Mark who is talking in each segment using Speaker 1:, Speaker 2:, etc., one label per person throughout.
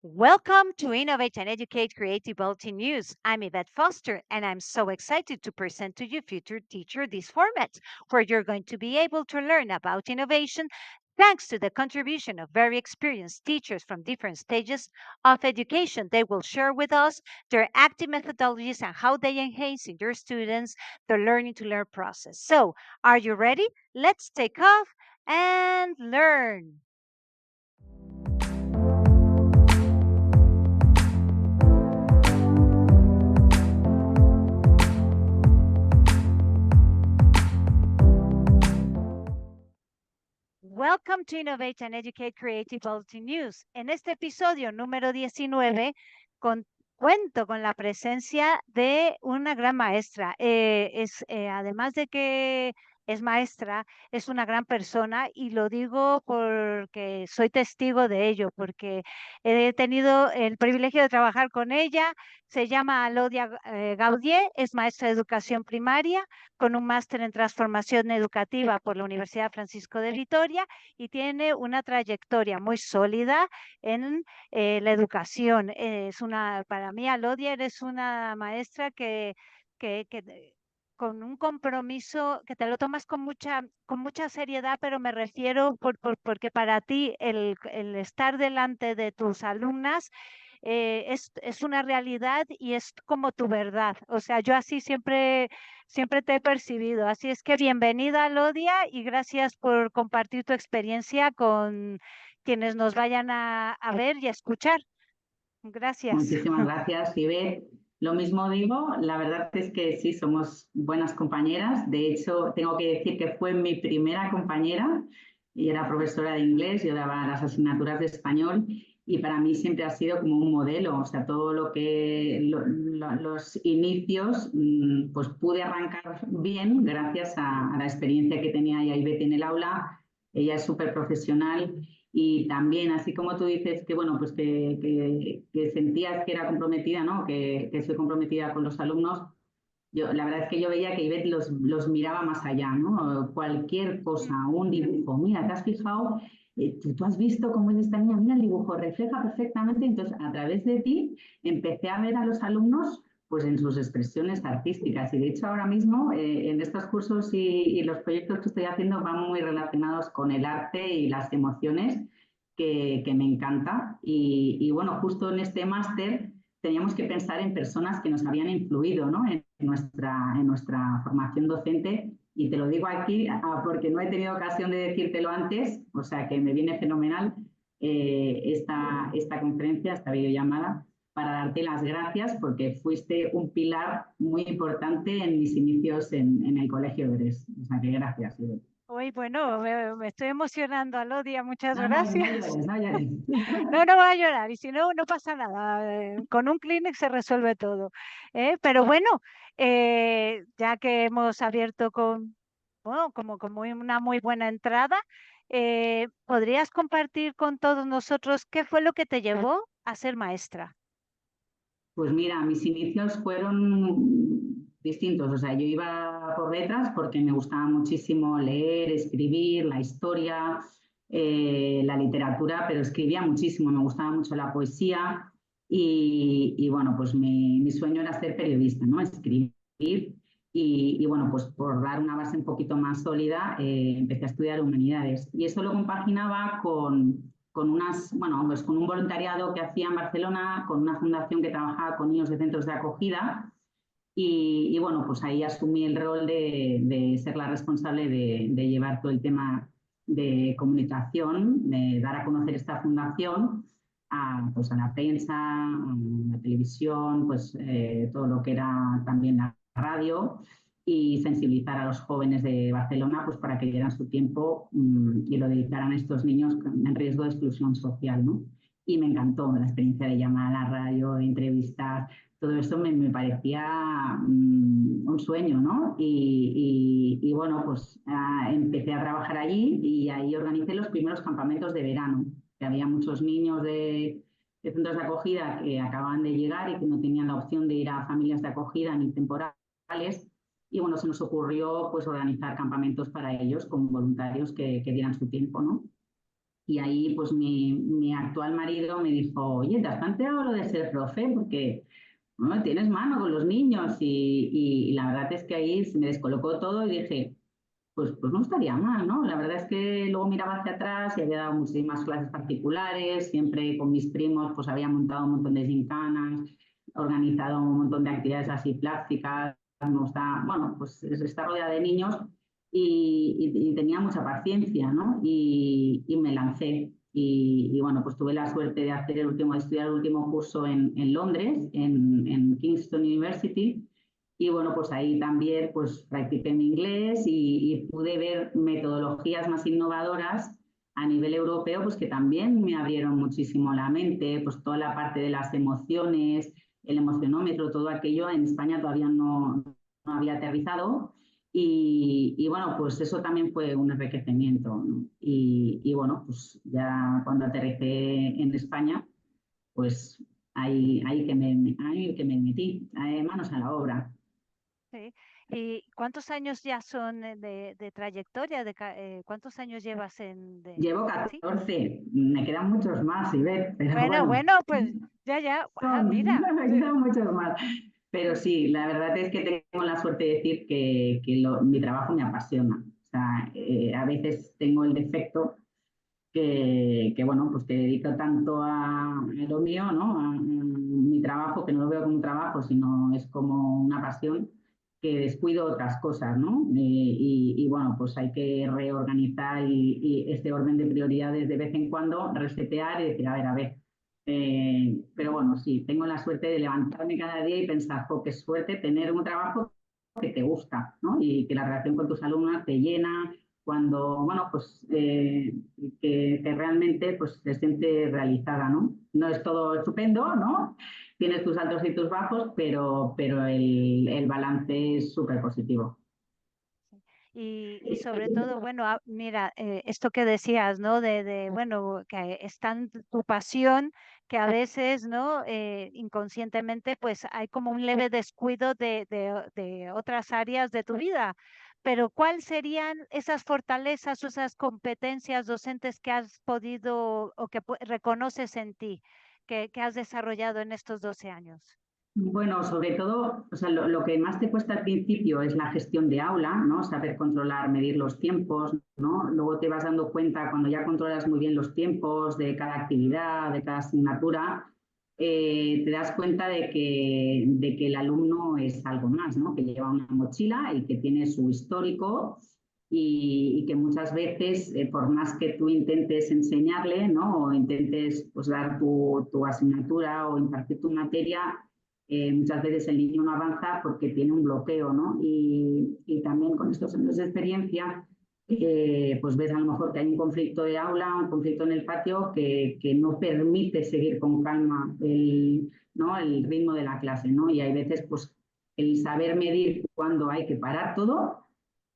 Speaker 1: Welcome to Innovate and Educate Creativity News. I'm Yvette Foster, and I'm so excited to present to you, future teacher, this format where you're going to be able to learn about innovation thanks to the contribution of very experienced teachers from different stages of education. They will share with us their active methodologies and how they enhance in their students the learning to learn process. So, are you ready? Let's take off and learn. Welcome to Innovate and Educate Creativity News. En este episodio número 19, cuento con la presencia de una gran maestra. Además de que es maestra, es una gran persona y lo digo porque soy testigo de ello, porque he tenido el privilegio de trabajar con ella. Se llama Alodia Gaudier, es maestra de educación primaria con un máster en transformación educativa por la Universidad Francisco de Vitoria y tiene una trayectoria muy sólida en la educación. Para mí, Alodia, eres una maestra que con un compromiso que te lo tomas con mucha seriedad, pero me refiero porque para ti el estar delante de tus alumnas es una realidad y es como tu verdad. O sea, yo así siempre te he percibido. Así es que bienvenida, Lodia, y gracias por compartir tu experiencia con quienes nos vayan a ver y a escuchar. Gracias.
Speaker 2: Muchísimas gracias, Ivette. Lo mismo digo, la verdad es que sí, somos buenas compañeras. De hecho, tengo que decir que fue mi primera compañera y era profesora de inglés, yo daba las asignaturas de español y para mí siempre ha sido como un modelo, o sea, todo lo que los inicios, pues pude arrancar bien gracias a la experiencia que tenía ya Ivette en el aula. Ella es súper profesional y también, así como tú dices que, bueno, pues que sentías que era comprometida, ¿no? Que soy comprometida con los alumnos, la verdad es que yo veía que Ivette los miraba más allá, ¿no? Cualquier cosa, un dibujo, mira, ¿te has fijado? ¿Tú has visto cómo es esta niña? Mira, el dibujo refleja perfectamente. Entonces, a través de ti, empecé a ver a los alumnos pues en sus expresiones artísticas. Y de hecho, ahora mismo, en estos cursos y los proyectos que estoy haciendo van muy relacionados con el arte y las emociones, que me encanta. Bueno, justo en este máster teníamos que pensar en personas que nos habían influido, ¿no? En nuestra formación docente. Y te lo digo aquí porque no he tenido ocasión de decírtelo antes, o sea que me viene fenomenal esta conferencia, esta videollamada, para darte las gracias porque fuiste un pilar muy importante en mis inicios en el Colegio Everest. O sea que gracias.
Speaker 1: Uy, bueno, me estoy emocionando, Alodia, muchas
Speaker 2: No, no, no
Speaker 1: gracias.
Speaker 2: llores, no llores.
Speaker 1: No, no va a llorar, y si no, no pasa nada. Con un Kleenex se resuelve todo. Pero bueno, ya que hemos abierto bueno, como una muy buena entrada, ¿podrías compartir con todos nosotros qué fue lo que te llevó a ser maestra?
Speaker 2: Pues mira, mis inicios fueron distintos. O sea, yo iba por letras porque me gustaba muchísimo leer, escribir, la historia, la literatura, pero escribía muchísimo, me gustaba mucho la poesía bueno, pues mi sueño era ser periodista, ¿no? Escribir. Bueno, pues por dar una base un poquito más sólida, empecé a estudiar humanidades. Y eso lo compaginaba bueno, pues con un voluntariado que hacía en Barcelona, con una fundación que trabajaba con niños de centros de acogida. Bueno, pues ahí asumí el rol de ser la responsable de llevar todo el tema de comunicación, de dar a conocer esta fundación pues a la prensa, a la televisión, pues todo lo que era también la radio y sensibilizar a los jóvenes de Barcelona pues para que dieran su tiempo y lo dedicaran a estos niños en riesgo de exclusión social, ¿no? Y me encantó la experiencia de llamar a la radio, de entrevistar, todo eso me parecía un sueño, ¿no? Bueno, pues empecé a trabajar allí y ahí organicé los primeros campamentos de verano, que había muchos niños de centros de acogida que acababan de llegar y que no tenían la opción de ir a familias de acogida ni temporales. Y bueno, se nos ocurrió pues organizar campamentos para ellos con voluntarios que dieran su tiempo, ¿no? Y ahí pues mi actual marido me dijo, oye, ¿te has planteado lo de ser profe? Porque bueno, tienes mano con los niños y la verdad es que ahí se me descolocó todo y dije, pues no estaría mal, ¿no? La verdad es que luego miraba hacia atrás y había dado muchísimas clases particulares, siempre con mis primos pues había montado un montón de gincanas, organizado un montón de actividades así plásticas, me gusta, bueno, pues estar rodeada de niños y tenía mucha paciencia, ¿no? Y me lancé. Bueno, pues tuve la suerte de hacer de estudiar el último curso en Londres, en Kingston University, y bueno, pues ahí también pues practiqué mi inglés y pude ver metodologías más innovadoras a nivel europeo, pues que también me abrieron muchísimo la mente, pues toda la parte de las emociones, el emocionómetro, todo aquello en España todavía no había aterrizado. Bueno, pues eso también fue un enriquecimiento, ¿no? Bueno, pues ya cuando aterricé en España, pues ahí que me metí, manos a la obra.
Speaker 1: Sí. ¿Y cuántos años ya son de trayectoria? ¿Cuántos años llevas
Speaker 2: Llevo
Speaker 1: sí?
Speaker 2: 14, me quedan muchos más, Ivette, pero
Speaker 1: Bueno,
Speaker 2: bueno,
Speaker 1: bueno, pues ya. Ah, mira.
Speaker 2: me quedan muchos más. Pero sí, la verdad es que tengo la suerte de decir que mi trabajo me apasiona. O sea, a veces tengo el defecto bueno, pues te dedico tanto a lo mío, ¿no? A mi trabajo, que no lo veo como un trabajo, sino es como una pasión, que descuido otras cosas, ¿no? Bueno, pues hay que reorganizar y este orden de prioridades de vez en cuando, resetear y decir, a ver. Pero bueno, sí, tengo la suerte de levantarme cada día y pensar, jo, qué suerte tener un trabajo que te gusta, ¿no? Y que la relación con tus alumnos te llena, cuando, bueno, pues que realmente pues se siente realizada, ¿no? No es todo estupendo, ¿no? Tienes tus altos y tus bajos, pero el balance es súper positivo.
Speaker 1: Y sobre todo, bueno, mira, esto que decías, ¿no? Bueno, que es tan tu pasión que a veces, ¿no? Inconscientemente, pues hay como un leve descuido de otras áreas de tu vida. Pero ¿cuáles serían esas fortalezas o esas competencias docentes que has podido o que reconoces en ti, que has desarrollado en estos 12 años?
Speaker 2: Bueno, sobre todo, o sea, lo que más te cuesta al principio es la gestión de aula, ¿no? Saber controlar, medir los tiempos, ¿no? Luego te vas dando cuenta, cuando ya controlas muy bien los tiempos de cada actividad, de cada asignatura, te das cuenta de que el alumno es algo más, ¿no? Que lleva una mochila y que tiene su histórico y que muchas veces, por más que tú intentes enseñarle, ¿no? O intentes pues, dar tu asignatura o impartir tu materia, muchas veces el niño no avanza porque tiene un bloqueo, ¿no? Y también con estos años de experiencia, pues ves a lo mejor que hay un conflicto de aula, un conflicto en el patio que no permite seguir con calma ¿no? el ritmo de la clase, ¿no? Y hay veces, pues, el saber medir cuándo hay que parar todo,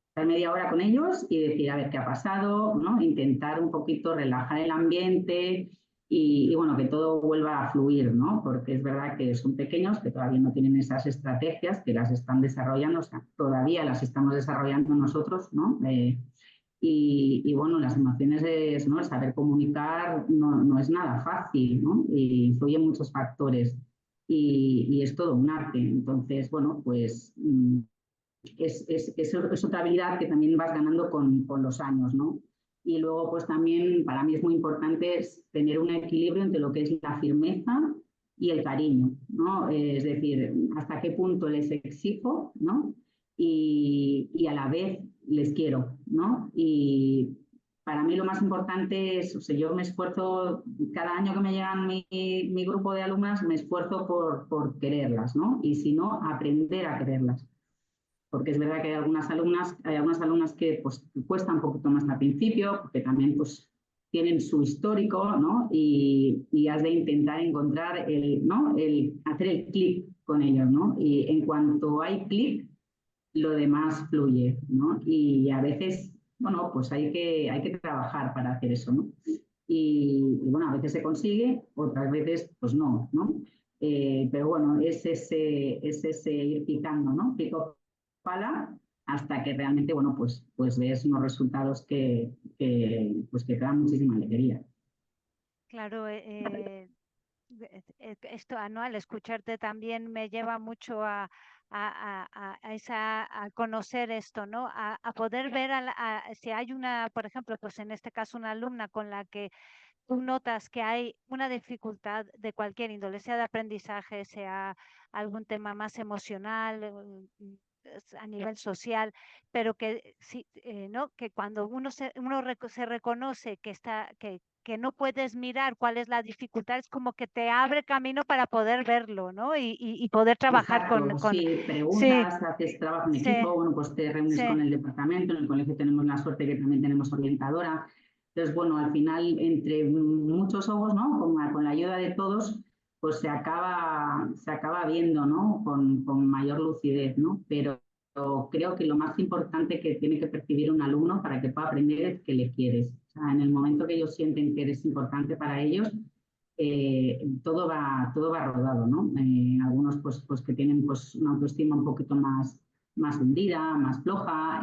Speaker 2: estar media hora con ellos y decir, a ver qué ha pasado, ¿no? Intentar un poquito relajar el ambiente bueno, que todo vuelva a fluir, ¿no? Porque es verdad que son pequeños, que todavía no tienen esas estrategias, que las están desarrollando, o sea, todavía las estamos desarrollando nosotros, ¿no? Bueno, las emociones, ¿no? El saber comunicar no es nada fácil, ¿no? Y influyen muchos factores y es todo un arte. Entonces, bueno, pues es otra habilidad que también vas ganando con los años, ¿no? Y luego, pues también para mí es muy importante es tener un equilibrio entre lo que es la firmeza y el cariño, ¿no? Es decir, hasta qué punto les exijo, ¿no? A la vez les quiero, ¿no? Y para mí lo más importante es, o sea, yo me esfuerzo, cada año que me llegan mi grupo de alumnas, me esfuerzo por quererlas, ¿no? Y si no, aprender a quererlas, porque es verdad que hay algunas alumnas que pues cuesta un poquito más al principio, porque también pues tienen su histórico, ¿no? Y has de intentar encontrar ¿no? Hacer el clic con ellos, ¿no? Y en cuanto hay clic, lo demás fluye, ¿no? Y a veces, bueno, pues hay que trabajar para hacer eso, ¿no? Bueno, a veces se consigue, otras veces pues no, ¿no? Pero bueno, es ese ir picando, ¿no? Pico pala hasta que realmente, bueno, pues ves unos resultados pues que te dan muchísima alegría.
Speaker 1: Claro, esto, ¿no? Al escucharte también me lleva mucho a conocer esto, ¿no? A poder ver si hay una, por ejemplo, pues en este caso una alumna con la que tú notas que hay una dificultad de cualquier índole, sea de aprendizaje, sea algún tema más emocional, a nivel social, pero que sí, ¿no? Que cuando se reconoce que que no puedes mirar cuál es la dificultad, es como que te abre camino para poder verlo, ¿no? Y poder trabajar
Speaker 2: Exacto, si
Speaker 1: sí,
Speaker 2: preguntas, haces trabajo en
Speaker 1: sí,
Speaker 2: equipo, bueno, pues te reúnes con
Speaker 1: sí.
Speaker 2: el departamento, en el colegio tenemos la suerte que también tenemos orientadora. Entonces, bueno, al final, entre muchos ojos, ¿no? Con la ayuda de todos, pues se acaba viendo, ¿no? Con mayor lucidez, ¿no? Pero creo que lo más importante que tiene que percibir un alumno para que pueda aprender es que le quieres. O sea, en el momento que ellos sienten que eres importante para ellos, todo va rodado, ¿no? Algunos pues que tienen pues una autoestima un poquito más hundida, más floja,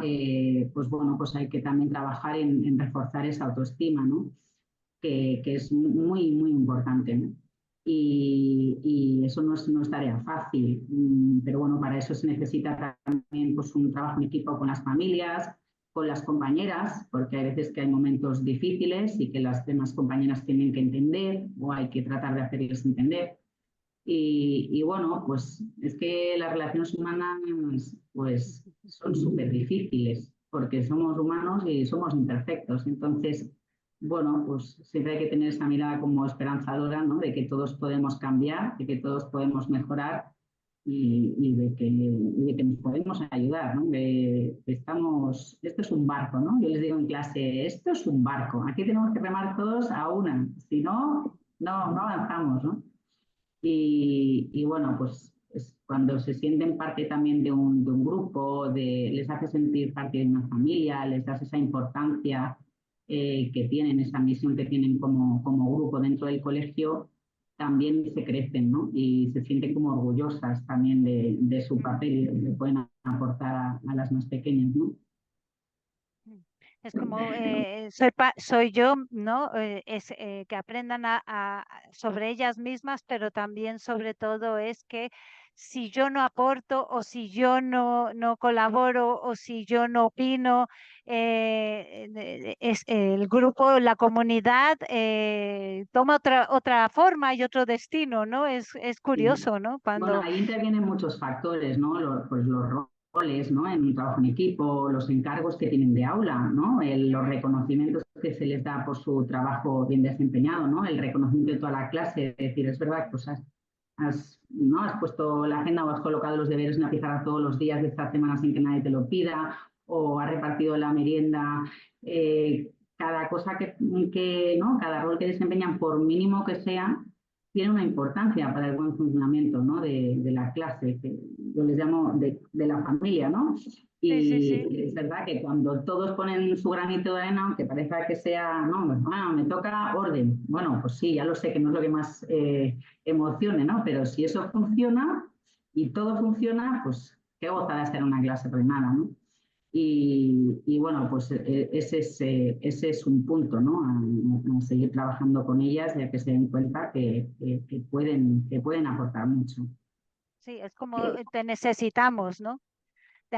Speaker 2: pues bueno, pues hay que también trabajar en reforzar esa autoestima, ¿no? Que es muy importante, ¿no? Y eso no es tarea fácil, pero bueno, para eso se necesita también pues, un trabajo en equipo con las familias, con las compañeras, porque hay veces que hay momentos difíciles y que las demás compañeras tienen que entender o hay que tratar de hacerles entender. Y bueno, pues es que las relaciones humanas pues son súper difíciles porque somos humanos y somos imperfectos. Entonces, bueno, pues siempre hay que tener esa mirada como esperanzadora, ¿no? De que todos podemos cambiar, de que todos podemos mejorar y de que nos podemos ayudar, ¿no? Esto es un barco, ¿no? Yo les digo en clase, esto es un barco, aquí tenemos que remar todos a una, si no, no avanzamos, ¿no? Y bueno, pues es cuando se sienten parte también de un grupo, les hace sentir parte de una familia, les das esa importancia que tienen, esa misión que tienen como grupo dentro del colegio, también se crecen, ¿no? Y se sienten como orgullosas también de su papel y de lo que pueden aportar a las más pequeñas, ¿no?
Speaker 1: Es como soy yo, ¿no? Que aprendan sobre ellas mismas, pero también sobre todo es que si yo no aporto o si yo no colaboro o si yo no opino, es el grupo, la comunidad toma otra forma y otro destino, ¿no? Es
Speaker 2: Sí.
Speaker 1: curioso, ¿no?
Speaker 2: Bueno,
Speaker 1: Cuando
Speaker 2: ahí intervienen muchos factores, ¿no? Pues los roles, ¿no? En un trabajo en equipo, los encargos que tienen de aula, ¿no? Los reconocimientos que se les da por su trabajo bien desempeñado, ¿no? El reconocimiento de toda la clase, es decir, es verdad, pues ¿no? Has puesto la agenda o has colocado los deberes en la pizarra todos los días de esta semana sin que nadie te lo pida, o has repartido la merienda, cada cosa ¿no? Cada rol que desempeñan, por mínimo que sea, tiene una importancia para el buen funcionamiento, ¿no? de la clase, que yo les llamo de la familia, ¿no?
Speaker 1: sí, sí, sí.
Speaker 2: Y es verdad que cuando todos ponen su granito de arena, aunque parezca que sea, no, bueno, me toca orden. Bueno, pues sí, ya lo sé que no es lo que más emocione, ¿no? Pero si eso funciona y todo funciona, pues qué gozada estar en una clase ordenada, ¿no? Bueno, pues ese es un punto, ¿no? A seguir trabajando con ellas, ya que se den cuenta que pueden aportar mucho.
Speaker 1: Sí, es como te necesitamos, ¿no?
Speaker 2: Sí,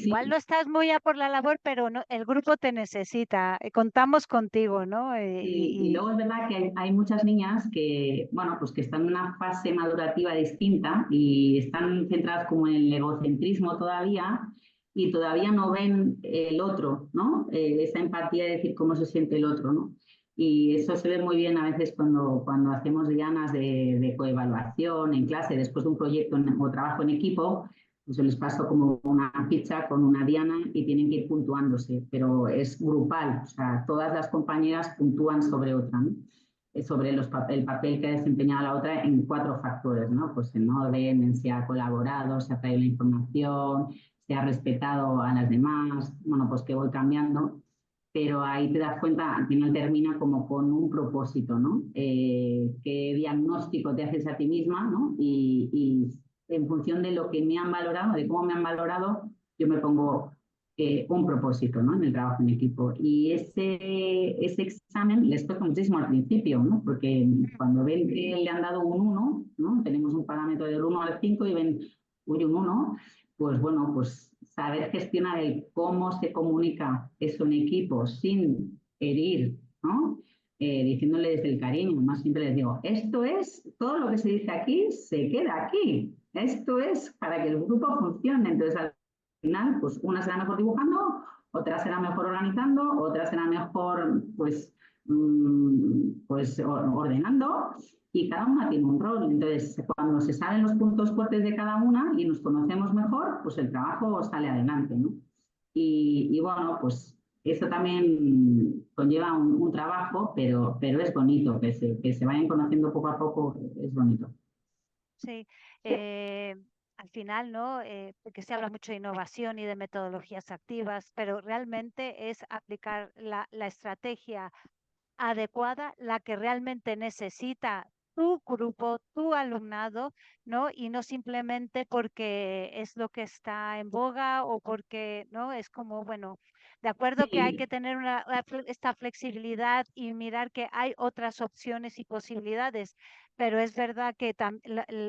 Speaker 1: Igual
Speaker 2: sí.
Speaker 1: no estás muy a por la labor, pero no, el grupo te necesita, contamos contigo, ¿no?
Speaker 2: Y luego es verdad que hay muchas niñas que, bueno, pues que están en una fase madurativa distinta y están centradas como en el egocentrismo todavía y todavía no ven el otro, ¿no? Esa empatía de decir cómo se siente el otro, ¿no? Y eso se ve muy bien a veces cuando hacemos llanas de coevaluación en clase, después de un proyecto o trabajo en equipo, pues yo les paso como una ficha con una diana y tienen que ir puntuándose, pero es grupal, o sea, todas las compañeras puntúan sobre otra, ¿no? Sobre el papel que ha desempeñado la otra en 4 factores, ¿no? Pues en orden, en si ha colaborado, si ha traído la información, si ha respetado a las demás, bueno, pues que voy cambiando, pero ahí te das cuenta, al final termina como con un propósito, ¿no? ¿Qué diagnóstico te haces a ti misma, ¿no? Y en función de lo que me han valorado, de cómo me han valorado, yo me pongo un propósito, ¿no? En el trabajo en equipo. Y ese examen les toca muchísimo al principio, ¿no? Porque cuando ven que le han dado un 1, ¿no? Tenemos un parámetro del 1 al 5 y ven, uy, un 1, pues bueno, pues saber gestionar el cómo se comunica eso en equipo sin herir, ¿no? Diciéndole desde el cariño, más siempre les digo, esto es, todo lo que se dice aquí se queda aquí, esto es para que el grupo funcione. Entonces, al final, pues una será mejor dibujando, otra será mejor organizando, otra será mejor, pues, pues ordenando, y cada una tiene un rol. Entonces, cuando se saben los puntos fuertes de cada una y nos conocemos mejor, pues el trabajo sale adelante, ¿no? Y bueno, pues eso también conlleva un trabajo, pero es bonito, que se vayan conociendo poco a poco, es bonito.
Speaker 1: Sí, al final, ¿no? Porque se habla mucho de innovación y de metodologías activas, pero realmente es aplicar la estrategia adecuada, la que realmente necesita tu grupo, tu alumnado, ¿no? Y no simplemente porque es lo que está en boga o porque, ¿no? Es como, bueno, de acuerdo que hay
Speaker 2: Sí,
Speaker 1: que tener esta flexibilidad y mirar que hay otras opciones y posibilidades, pero es verdad que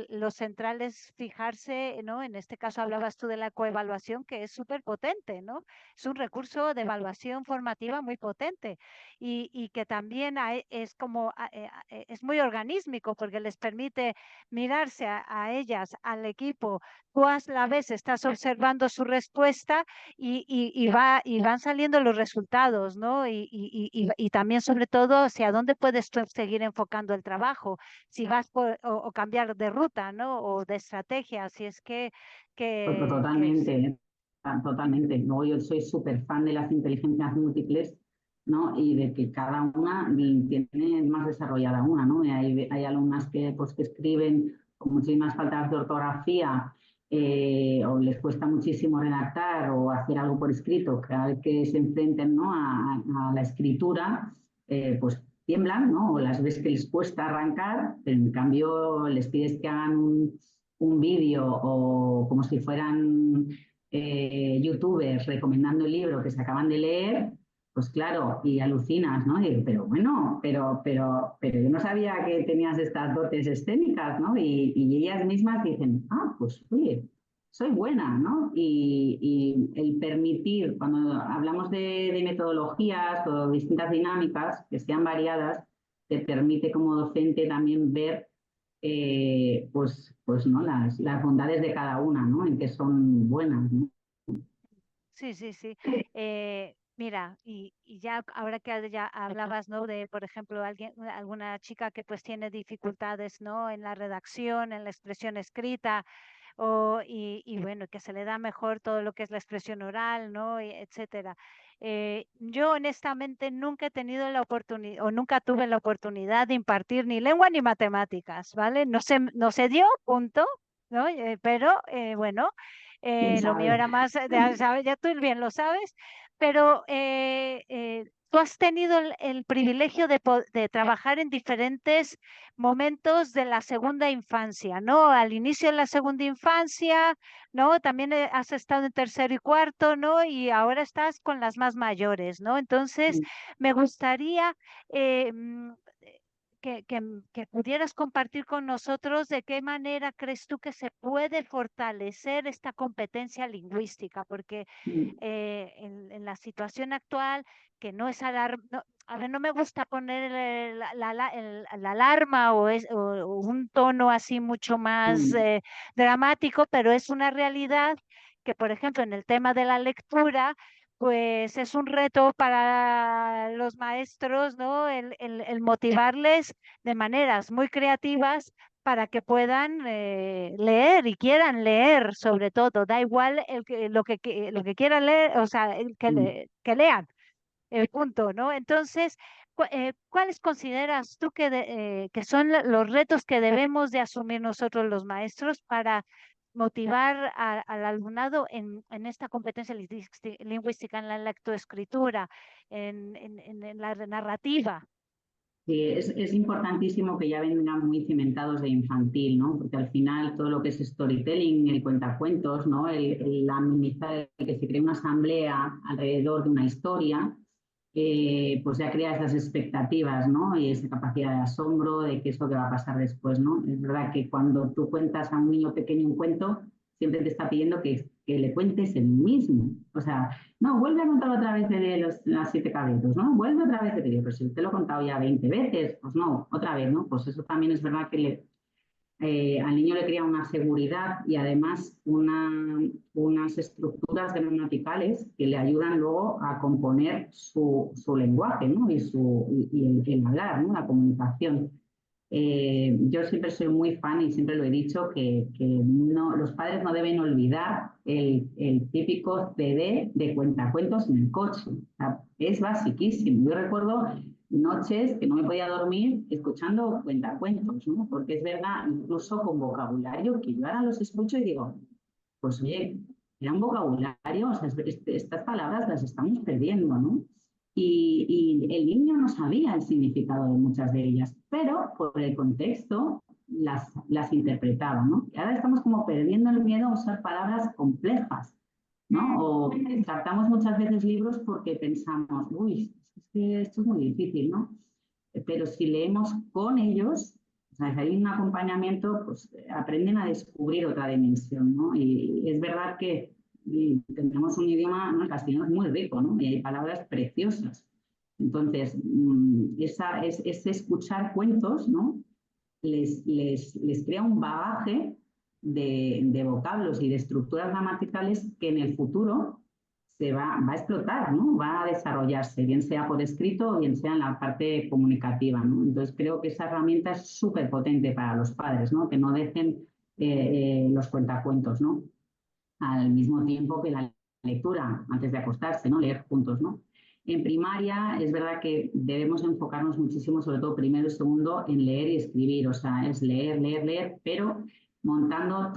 Speaker 1: lo central es fijarse, ¿no? En este caso hablabas tú de la coevaluación, que es súper potente, ¿no? Es un recurso de evaluación formativa muy potente y que también es como, es muy organísmico porque les permite mirarse a ellas, al equipo. Tú a la vez estás observando su respuesta y van saliendo los resultados, ¿no? Y también sobre todo hacia dónde puedes tú seguir enfocando el trabajo, si vas o cambiar de ruta, ¿no? O de estrategia, si es que
Speaker 2: totalmente, totalmente. Luego yo soy súper fan de las inteligencias múltiples, ¿no? Y de que cada una tiene más desarrollada una, ¿no? Y hay alumnas que, pues, que escriben con muchísimas faltas de ortografía, o les cuesta muchísimo redactar o hacer algo por escrito. Cada vez que se enfrenten, ¿no? a la escritura, pues tiemblan, ¿no? O las ves que les cuesta arrancar, pero en cambio les pides que hagan un vídeo o como si fueran youtubers recomendando el libro que se acaban de leer, pues claro, y alucinas, ¿no? Y, pero bueno, pero yo no sabía que tenías estas dotes escénicas, ¿no? Y ellas mismas dicen, ah, pues oye, soy buena, ¿no? Y el permitir, cuando hablamos de metodologías o distintas dinámicas que sean variadas, te permite como docente también ver pues ¿no? Las bondades de cada una, ¿no? En que son buenas, ¿no?
Speaker 1: sí, sí, sí. Mira, y ya ahora que ya hablabas, ¿no? De, por ejemplo, alguna chica que pues tiene dificultades, ¿no? En la redacción, en la expresión escrita, y bueno, que se le da mejor todo lo que es la expresión oral, ¿no? Etcétera. Yo honestamente nunca he tenido la oportunidad o nunca tuve la oportunidad de impartir ni lengua ni matemáticas, ¿vale? No se dio, punto, ¿no? Pero bueno,
Speaker 2: ¿Quién
Speaker 1: lo mío
Speaker 2: sabe?
Speaker 1: era más, ya sabes, ya tú bien lo sabes, pero tú has tenido el privilegio de trabajar en diferentes momentos de la segunda infancia, ¿no? Al inicio de la segunda infancia, ¿no? También has estado en tercero y cuarto, ¿no? Y ahora estás con las más mayores, ¿no? Entonces, me gustaría que pudieras compartir con nosotros de qué manera crees tú que se puede fortalecer esta competencia lingüística, porque en la situación actual, que no es a ver, no me gusta poner la alarma o un tono así mucho más dramático, pero es una realidad que, por ejemplo, en el tema de la lectura, pues es un reto para los maestros, ¿no? El motivarles de maneras muy creativas para que puedan leer y quieran leer, sobre todo. Da igual lo que quieran leer, o sea, que lean, el punto, ¿no? Entonces, ¿cuáles consideras tú que son los retos que debemos de asumir nosotros los maestros para motivar al alumnado en esta competencia lingüística, en la lectoescritura, en la narrativa?
Speaker 2: Sí, es importantísimo que ya vengan muy cimentados de infantil, ¿no? Porque al final todo lo que es storytelling, el cuentacuentos, ¿no? El amenizar, el que se cree una asamblea alrededor de una historia, pues ya crea esas expectativas, ¿no? Y esa capacidad de asombro de qué es lo que va a pasar después, ¿no? Es verdad que cuando tú cuentas a un niño pequeño un cuento, siempre te está pidiendo que le cuentes el mismo. O sea, no, vuelve a contar otra vez de las siete caballeros, ¿no? Vuelve otra vez de pedir, pero si te lo he contado ya 20 veces, pues no, otra vez, ¿no? Pues eso también es verdad que al niño le crea una seguridad y además unas estructuras gramaticales que le ayudan luego a componer su lenguaje, ¿no? Y el hablar, ¿no? La comunicación. Yo siempre soy muy fan y siempre lo he dicho que no, los padres no deben olvidar el típico CD de cuentacuentos en el coche. O sea, es basiquísimo. Yo recuerdo noches que no me podía dormir escuchando cuentacuentos, ¿no? Porque es verdad, incluso con vocabulario, que yo ahora los escucho y digo, pues oye, era un vocabulario, o sea, estas palabras las estamos perdiendo, ¿no? Y el niño no sabía el significado de muchas de ellas, pero por el contexto las interpretaba, ¿no? Y ahora estamos como perdiendo el miedo a usar palabras complejas, ¿no? O tratamos muchas veces libros porque pensamos, uy, es que esto es muy difícil, ¿no? Pero si leemos con ellos, o sea, si hay un acompañamiento, pues aprenden a descubrir otra dimensión, ¿no? Y es verdad que tenemos un idioma, ¿no? El castellano es muy rico, ¿no? Y hay palabras preciosas. Entonces, ese escuchar cuentos, ¿no? Les crea un bagaje de vocablos y de estructuras gramaticales que en el futuro va a explotar, ¿no? Va a desarrollarse, bien sea por escrito o bien sea en la parte comunicativa, ¿no? Entonces creo que esa herramienta es súper potente para los padres, ¿no? Que no dejen los cuentacuentos, ¿no? Al mismo tiempo que la lectura, antes de acostarse, ¿no? Leer juntos, ¿no? En primaria es verdad que debemos enfocarnos muchísimo, sobre todo primero y segundo, en leer y escribir, o sea, es leer, leer, leer, pero montando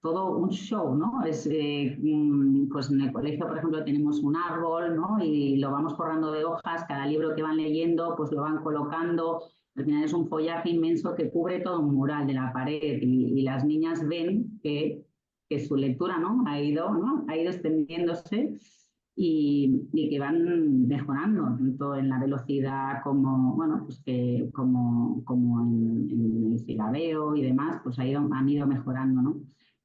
Speaker 2: todo un show, ¿no? Pues en el colegio, por ejemplo, tenemos un árbol, ¿no? Y lo vamos forrando de hojas, cada libro que van leyendo, pues lo van colocando, al final es un follaje inmenso que cubre todo un mural de la pared y las niñas ven que su lectura, ¿no? ¿no? Ha ido extendiéndose y que van mejorando, tanto en la velocidad como, bueno, pues como en el silabeo y demás, pues han ido mejorando, ¿no?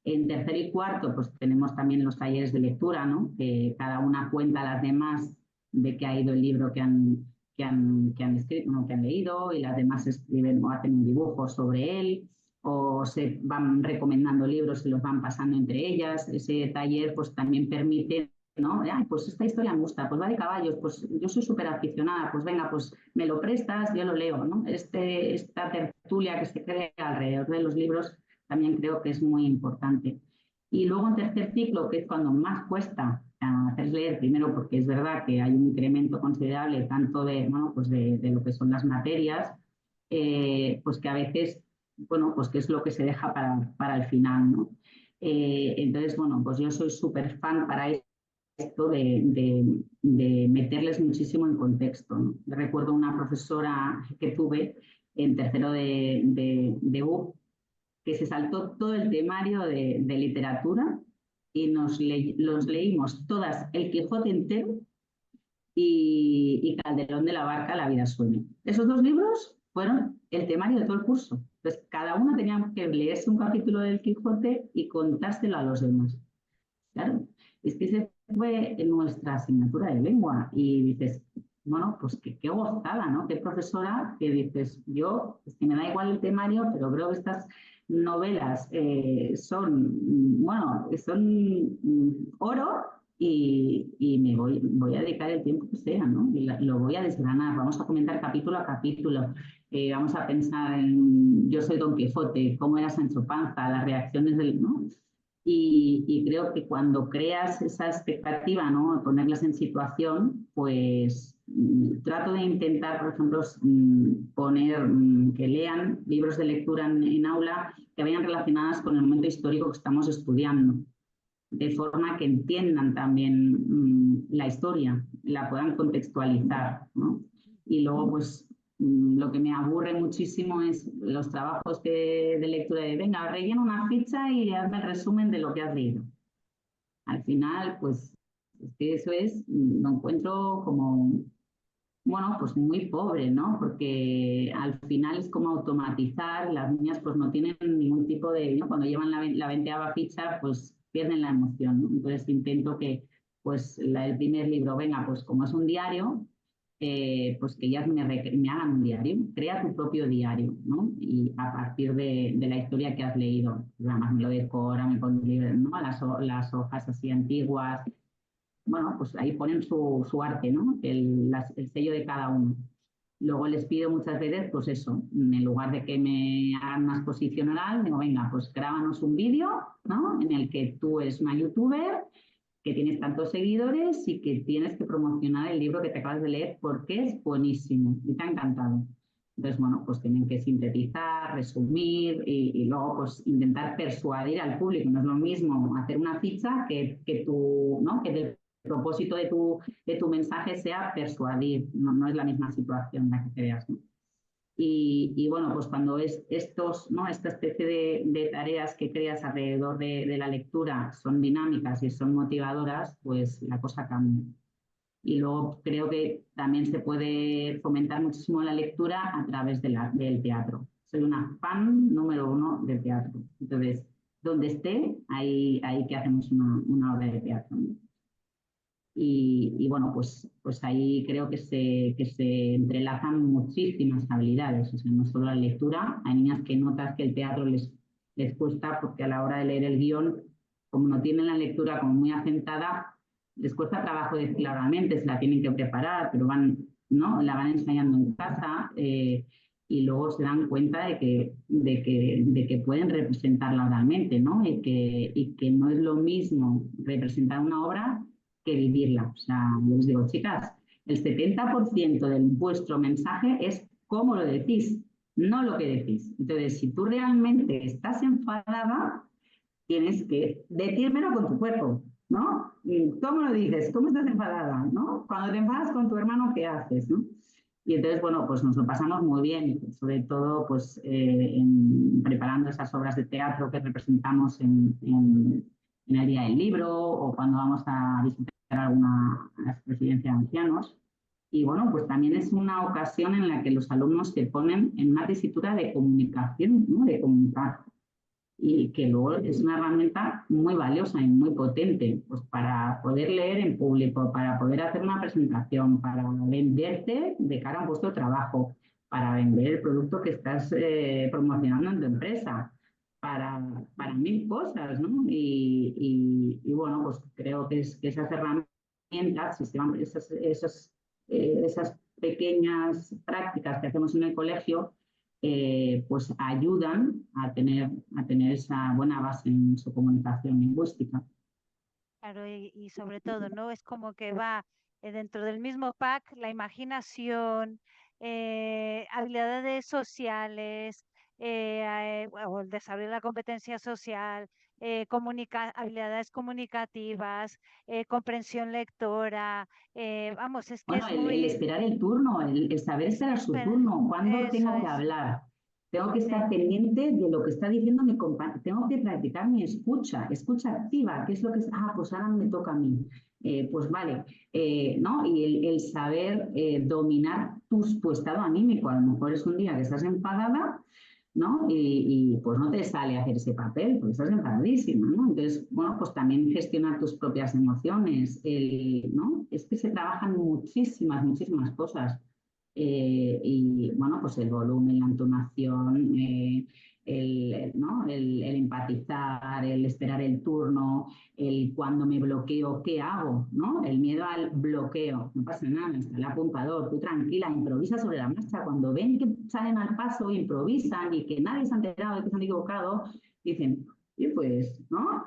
Speaker 2: En tercer y cuarto, pues tenemos también los talleres de lectura, ¿no? Que cada una cuenta a las demás de qué ha ido el libro que han escrito, ¿no? Que han leído, y las demás escriben o hacen un dibujo sobre él, o se van recomendando libros y los van pasando entre ellas. Ese taller pues también permite, ¿no? Ay, pues esta historia me gusta, pues va de caballos, pues yo soy súper aficionada, pues venga, pues me lo prestas, yo lo leo, ¿no? Esta tertulia que se crea alrededor de los libros también creo que es muy importante. Y luego en tercer ciclo, que es cuando más cuesta hacer leer, primero porque es verdad que hay un incremento considerable tanto bueno, pues de lo que son las materias, pues que a veces, bueno, pues qué es lo que se deja para el final, ¿no? Entonces, bueno, pues yo soy súper fan para esto de meterles muchísimo en contexto, ¿no? Recuerdo una profesora que tuve en tercero de U que se saltó todo el temario de literatura y los leímos todas el Quijote entero y Calderón de la Barca, La vida sueña. Esos dos libros fueron el temario de todo el curso. Entonces, cada uno tenía que leerse un capítulo del Quijote y contárselo a los demás. Claro, es que ese fue nuestra asignatura de lengua y dices, bueno, pues qué gozada, ¿no? Qué profesora que dices, yo, es que me da igual el temario, pero creo que estas novelas son oro y voy a dedicar el tiempo que sea, ¿no? Y lo voy a desgranar, vamos a comentar capítulo a capítulo, vamos a pensar en Yo soy Don Quijote, cómo era Sancho Panza, las reacciones del, ¿no? Y creo que cuando creas esa expectativa, ¿no? Ponerlas en situación, pues trato de intentar, por ejemplo, poner que lean libros de lectura en aula que vayan relacionadas con el momento histórico que estamos estudiando, de forma que entiendan también la historia, la puedan contextualizar, ¿no? Y luego, pues, lo que me aburre muchísimo es los trabajos de lectura de, venga, rellena una ficha y hazme el resumen de lo que has leído. Al final, pues, es que eso es, lo encuentro como, bueno, pues muy pobre, ¿no? Porque al final es como automatizar, las niñas pues no tienen ningún tipo de, ¿no? Cuando llevan la 20ª ficha, pues pierden la emoción, ¿no? Entonces intento que, pues, el primer libro, venga, pues como es un diario, pues que ellas me hagan un diario, crea tu propio diario, ¿no? Y a partir de la historia que has leído, además me lo decora, me pone, ¿no? Las hojas así antiguas, bueno, pues ahí ponen su arte, ¿no? El sello de cada uno. Luego les pido muchas veces, pues eso, en lugar de que me hagan una exposición oral, digo, venga, pues grábanos un vídeo, ¿no? En el que tú eres una youtuber, que tienes tantos seguidores y que tienes que promocionar el libro que te acabas de leer porque es buenísimo y te ha encantado. Entonces, bueno, pues tienen que sintetizar, resumir y luego pues intentar persuadir al público. No es lo mismo hacer una ficha que tu, ¿no? Que el propósito de tu mensaje sea persuadir. No, no es la misma situación la que creas, ¿no? Y bueno, pues cuando es estos, ¿no? Esta especie de tareas que creas alrededor de la lectura son dinámicas y son motivadoras, pues la cosa cambia. Y luego creo que también se puede fomentar muchísimo la lectura a través del teatro. Soy una fan número 1 del teatro. Entonces, donde esté, ahí que hacemos una obra de teatro, ¿no? Y bueno, pues ahí creo que se entrelazan muchísimas habilidades, o sea, no solo la lectura, hay niñas que notas que el teatro les cuesta porque a la hora de leer el guión, como no tienen la lectura como muy asentada, les cuesta trabajo decirla oralmente, se la tienen que preparar, pero ¿no? La van ensayando en casa y luego se dan cuenta de que pueden representarla oralmente, ¿no? Y que no es lo mismo representar una obra que vivirla. O sea, yo les digo, chicas, el 70% de vuestro mensaje es cómo lo decís, no lo que decís. Entonces, si tú realmente estás enfadada, tienes que decírmelo con tu cuerpo, ¿no? ¿Cómo lo dices? ¿Cómo estás enfadada? ¿No? Cuando te enfadas con tu hermano, ¿qué haces? ¿No? Y entonces, bueno, pues nos lo pasamos muy bien, sobre todo pues preparando esas obras de teatro que representamos en el Día del Libro o cuando vamos a visitar alguna residencia de ancianos. Y bueno, pues también es una ocasión en la que los alumnos se ponen en una tesitura de comunicación, ¿no? De comunicar y que luego es una herramienta muy valiosa y muy potente pues para poder leer en público, para poder hacer una presentación, para venderte de cara a un puesto de trabajo, para vender el producto que estás promocionando en tu empresa, para mil cosas, ¿no? Y bueno, pues creo que esas herramientas, esas pequeñas prácticas que hacemos en el colegio, pues ayudan a tener esa buena base en su comunicación lingüística.
Speaker 1: Claro, y sobre todo, ¿no? Es como que va dentro del mismo pack la imaginación, habilidades sociales, o el desarrollo de la competencia social, habilidades comunicativas, comprensión lectora. Vamos, es que
Speaker 2: Bueno,
Speaker 1: es
Speaker 2: el
Speaker 1: muy...
Speaker 2: esperar el turno, el saber esperar su
Speaker 1: Espera,
Speaker 2: turno, cuándo
Speaker 1: eso
Speaker 2: tengo que
Speaker 1: es.
Speaker 2: hablar. Tengo que
Speaker 1: Sí.
Speaker 2: estar pendiente de lo que está diciendo mi compañero. Tengo que practicar mi escucha activa, que es lo que es, pues ahora me toca a mí. Pues vale, ¿no? Y el saber dominar tu estado anímico. A lo mejor es un día que estás enfadada, ¿no? Pues no te sale hacer ese papel, porque estás enfadadísima, ¿no? Entonces, bueno, pues también gestionar tus propias emociones, ¿no? Es que se trabajan muchísimas cosas. Y bueno, pues el volumen, la entonación, ¿no? El empatizar, el esperar el turno, el cuando me bloqueo, ¿qué hago? ¿No? El miedo al bloqueo, no pasa nada, está el apuntador, tú tranquila, improvisa sobre la marcha. Cuando ven que salen al paso, improvisan y que nadie se ha enterado de que se han equivocado, dicen, y pues, ¿no?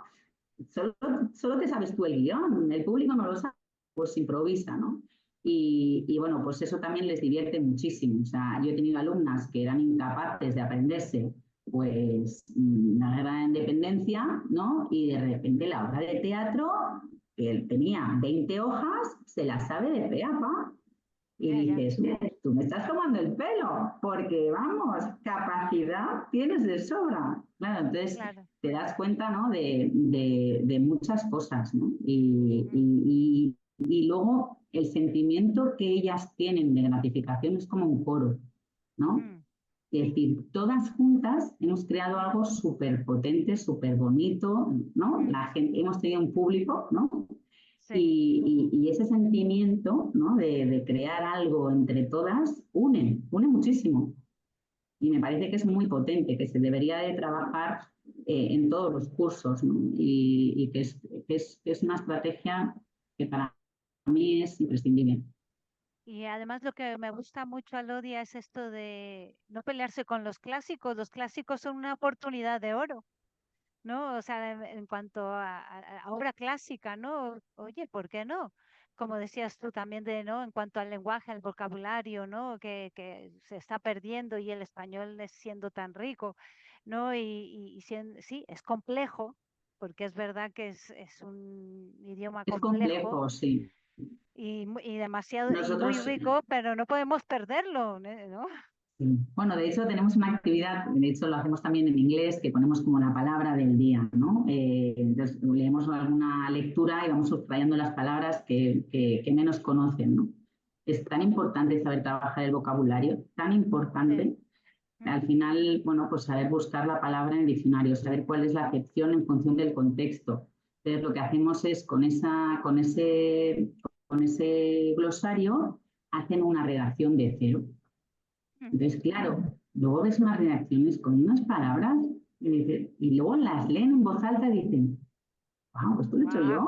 Speaker 2: Solo, solo te sabes tú el guión, el público no lo sabe, pues improvisa, ¿no? Y bueno, pues eso también les divierte muchísimo. O sea, yo he tenido alumnas que eran incapaces de aprenderse pues la guerra de independencia, ¿no? Y de repente la obra de teatro, que él tenía 20 hojas, se la sabe de pe a pa. Y dices, tú me estás tomando el pelo, porque vamos, capacidad tienes de sobra. Claro, entonces
Speaker 1: Claro.
Speaker 2: te das cuenta, ¿no? de muchas cosas, ¿no? Y luego el sentimiento que ellas tienen de gratificación es como un coro, ¿no?
Speaker 1: Mm,
Speaker 2: Es decir, todas juntas hemos creado
Speaker 1: mm,
Speaker 2: algo súper potente, súper bonito, ¿no?
Speaker 1: mm,
Speaker 2: La gente, hemos tenido un público, ¿no?
Speaker 1: sí.
Speaker 2: Y ese sentimiento, ¿no? de crear algo entre todas une muchísimo. Y me parece que es muy potente, que se debería de trabajar en todos los cursos, ¿no? Y que es una estrategia que para mí es imprescindible.
Speaker 1: Y además lo que me gusta mucho, Alodia, es esto de no pelearse con los clásicos. Los clásicos son una oportunidad de oro, ¿no? O sea, en cuanto a obra clásica, ¿no? Oye, ¿por qué no? Como decías tú también de, ¿no? En cuanto al lenguaje, al vocabulario, ¿no? Que se está perdiendo y el español es siendo tan rico, ¿no? Sí, es complejo, porque es verdad que es un idioma
Speaker 2: Es
Speaker 1: complejo
Speaker 2: complejo, sí.
Speaker 1: y demasiado y muy
Speaker 2: Nosotros
Speaker 1: rico, pero no podemos perderlo, ¿no?
Speaker 2: sí. Bueno, de hecho tenemos una actividad, de hecho lo hacemos también en inglés, que ponemos como la palabra del día, ¿no? Entonces leemos alguna lectura y vamos subrayando las palabras que menos conocen, ¿no? Es tan importante saber trabajar el vocabulario, tan
Speaker 1: Sí.
Speaker 2: importante.
Speaker 1: Mm,
Speaker 2: Al final, bueno, pues saber buscar la palabra en el diccionario, saber cuál es la acepción en función del contexto. Entonces, lo que hacemos es con ese glosario, hacen una redacción de cero.
Speaker 1: mm.
Speaker 2: Entonces, claro, luego ves unas reacciones con unas palabras y luego las leen en voz alta y dicen, wow, esto lo he hecho
Speaker 1: Guau.
Speaker 2: yo.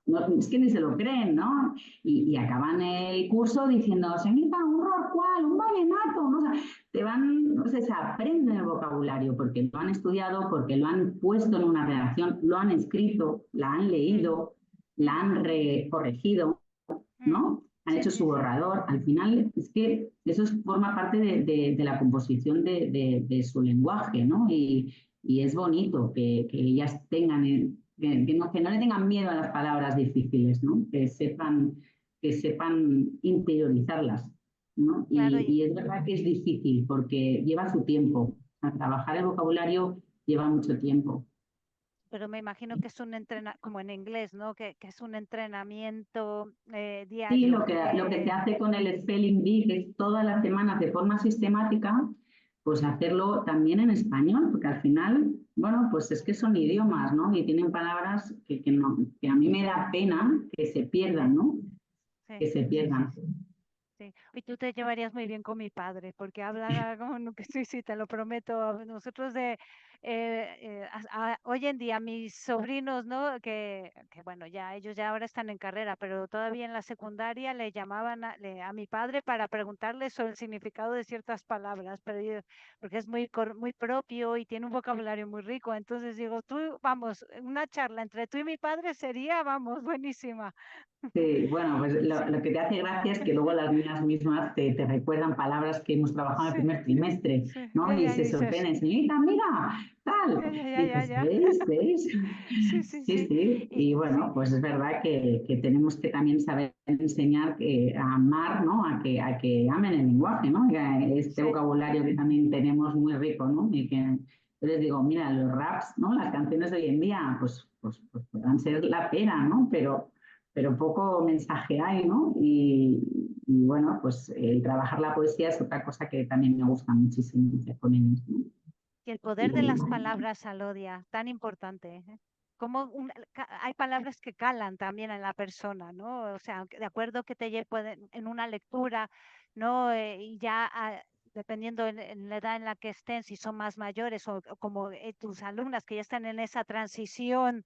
Speaker 2: No, es que ni se lo creen, ¿no? Y acaban el curso diciendo, señorita, un rorcual, un vallenato, ¿no? O sea, te van, no sé, se aprenden el vocabulario porque lo han estudiado, porque lo han puesto en una redacción, lo han escrito, la han
Speaker 1: Mm,
Speaker 2: leído, la
Speaker 1: mm,
Speaker 2: han corregido,
Speaker 1: mm.
Speaker 2: ¿no? Han
Speaker 1: Sí,
Speaker 2: hecho
Speaker 1: sí,
Speaker 2: su
Speaker 1: sí.
Speaker 2: borrador. Al final es que eso forma parte de la composición de su lenguaje, ¿no? Y es bonito que ellas tengan, que no le tengan miedo a las palabras difíciles, ¿no? Que sepan interiorizarlas, ¿no?
Speaker 1: Claro,
Speaker 2: Y es verdad que es difícil porque lleva su tiempo. A trabajar el vocabulario lleva mucho tiempo.
Speaker 1: pero me imagino que es un como en inglés, ¿no? Que es un entrenamiento
Speaker 2: Sí,
Speaker 1: diario.
Speaker 2: lo que se hace con el Spelling Bee, que es todas las semanas de forma sistemática, pues hacerlo también en español, porque al final, bueno, pues es que son idiomas, ¿no? Y tienen palabras no, que a mí me da pena que se
Speaker 1: Sí,
Speaker 2: pierdan, ¿no?
Speaker 1: sí,
Speaker 2: Que se
Speaker 1: sí, sí,
Speaker 2: pierdan.
Speaker 1: sí. Sí, y tú te llevarías muy bien con mi padre, porque habla como que sí, sí, te lo prometo. Nosotros hoy en día mis sobrinos, ¿no? Que bueno, ya ellos ya ahora están en carrera, pero todavía en la secundaria le llamaban a mi padre para preguntarle sobre el significado de ciertas palabras, porque es muy propio y tiene un vocabulario muy rico. Entonces digo, tú, vamos, una charla entre tú y mi padre sería, vamos, buenísima.
Speaker 2: Sí, bueno, pues
Speaker 1: Sí,
Speaker 2: lo que te hace gracia es que luego las niñas mismas te recuerdan palabras que hemos trabajado en el
Speaker 1: sí,
Speaker 2: primer trimestre,
Speaker 1: sí,
Speaker 2: ¿no? Y
Speaker 1: ya
Speaker 2: se
Speaker 1: dices.
Speaker 2: sorprenden, señorita, mira, tal.
Speaker 1: Ya, ya, ya, ya,
Speaker 2: Dices,
Speaker 1: ya.
Speaker 2: ¿veis? ¿Veis?
Speaker 1: Sí, sí,
Speaker 2: Sí,
Speaker 1: sí.
Speaker 2: sí. Y
Speaker 1: Sí,
Speaker 2: bueno, pues es verdad que tenemos que también saber enseñar a amar, ¿no? A que amen el lenguaje, ¿no? Y a este
Speaker 1: sí.
Speaker 2: vocabulario que también tenemos muy rico, ¿no? Y que yo les digo, mira, los raps, ¿no? Las canciones de hoy en día, pues podrán ser la pera, ¿no? Pero poco mensaje hay, ¿no? Y bueno, pues el trabajar la poesía es otra cosa que también me gusta muchísimo hacer con ellos, ¿no?
Speaker 1: Y el poder de las palabras, Alodia, tan importante. ¿Eh? Como hay palabras que calan también en la persona, ¿no? O sea, de acuerdo que pueden en una lectura, ¿no? Y ya dependiendo en la edad en la que estén, si son más mayores o como tus alumnas que ya están en esa transición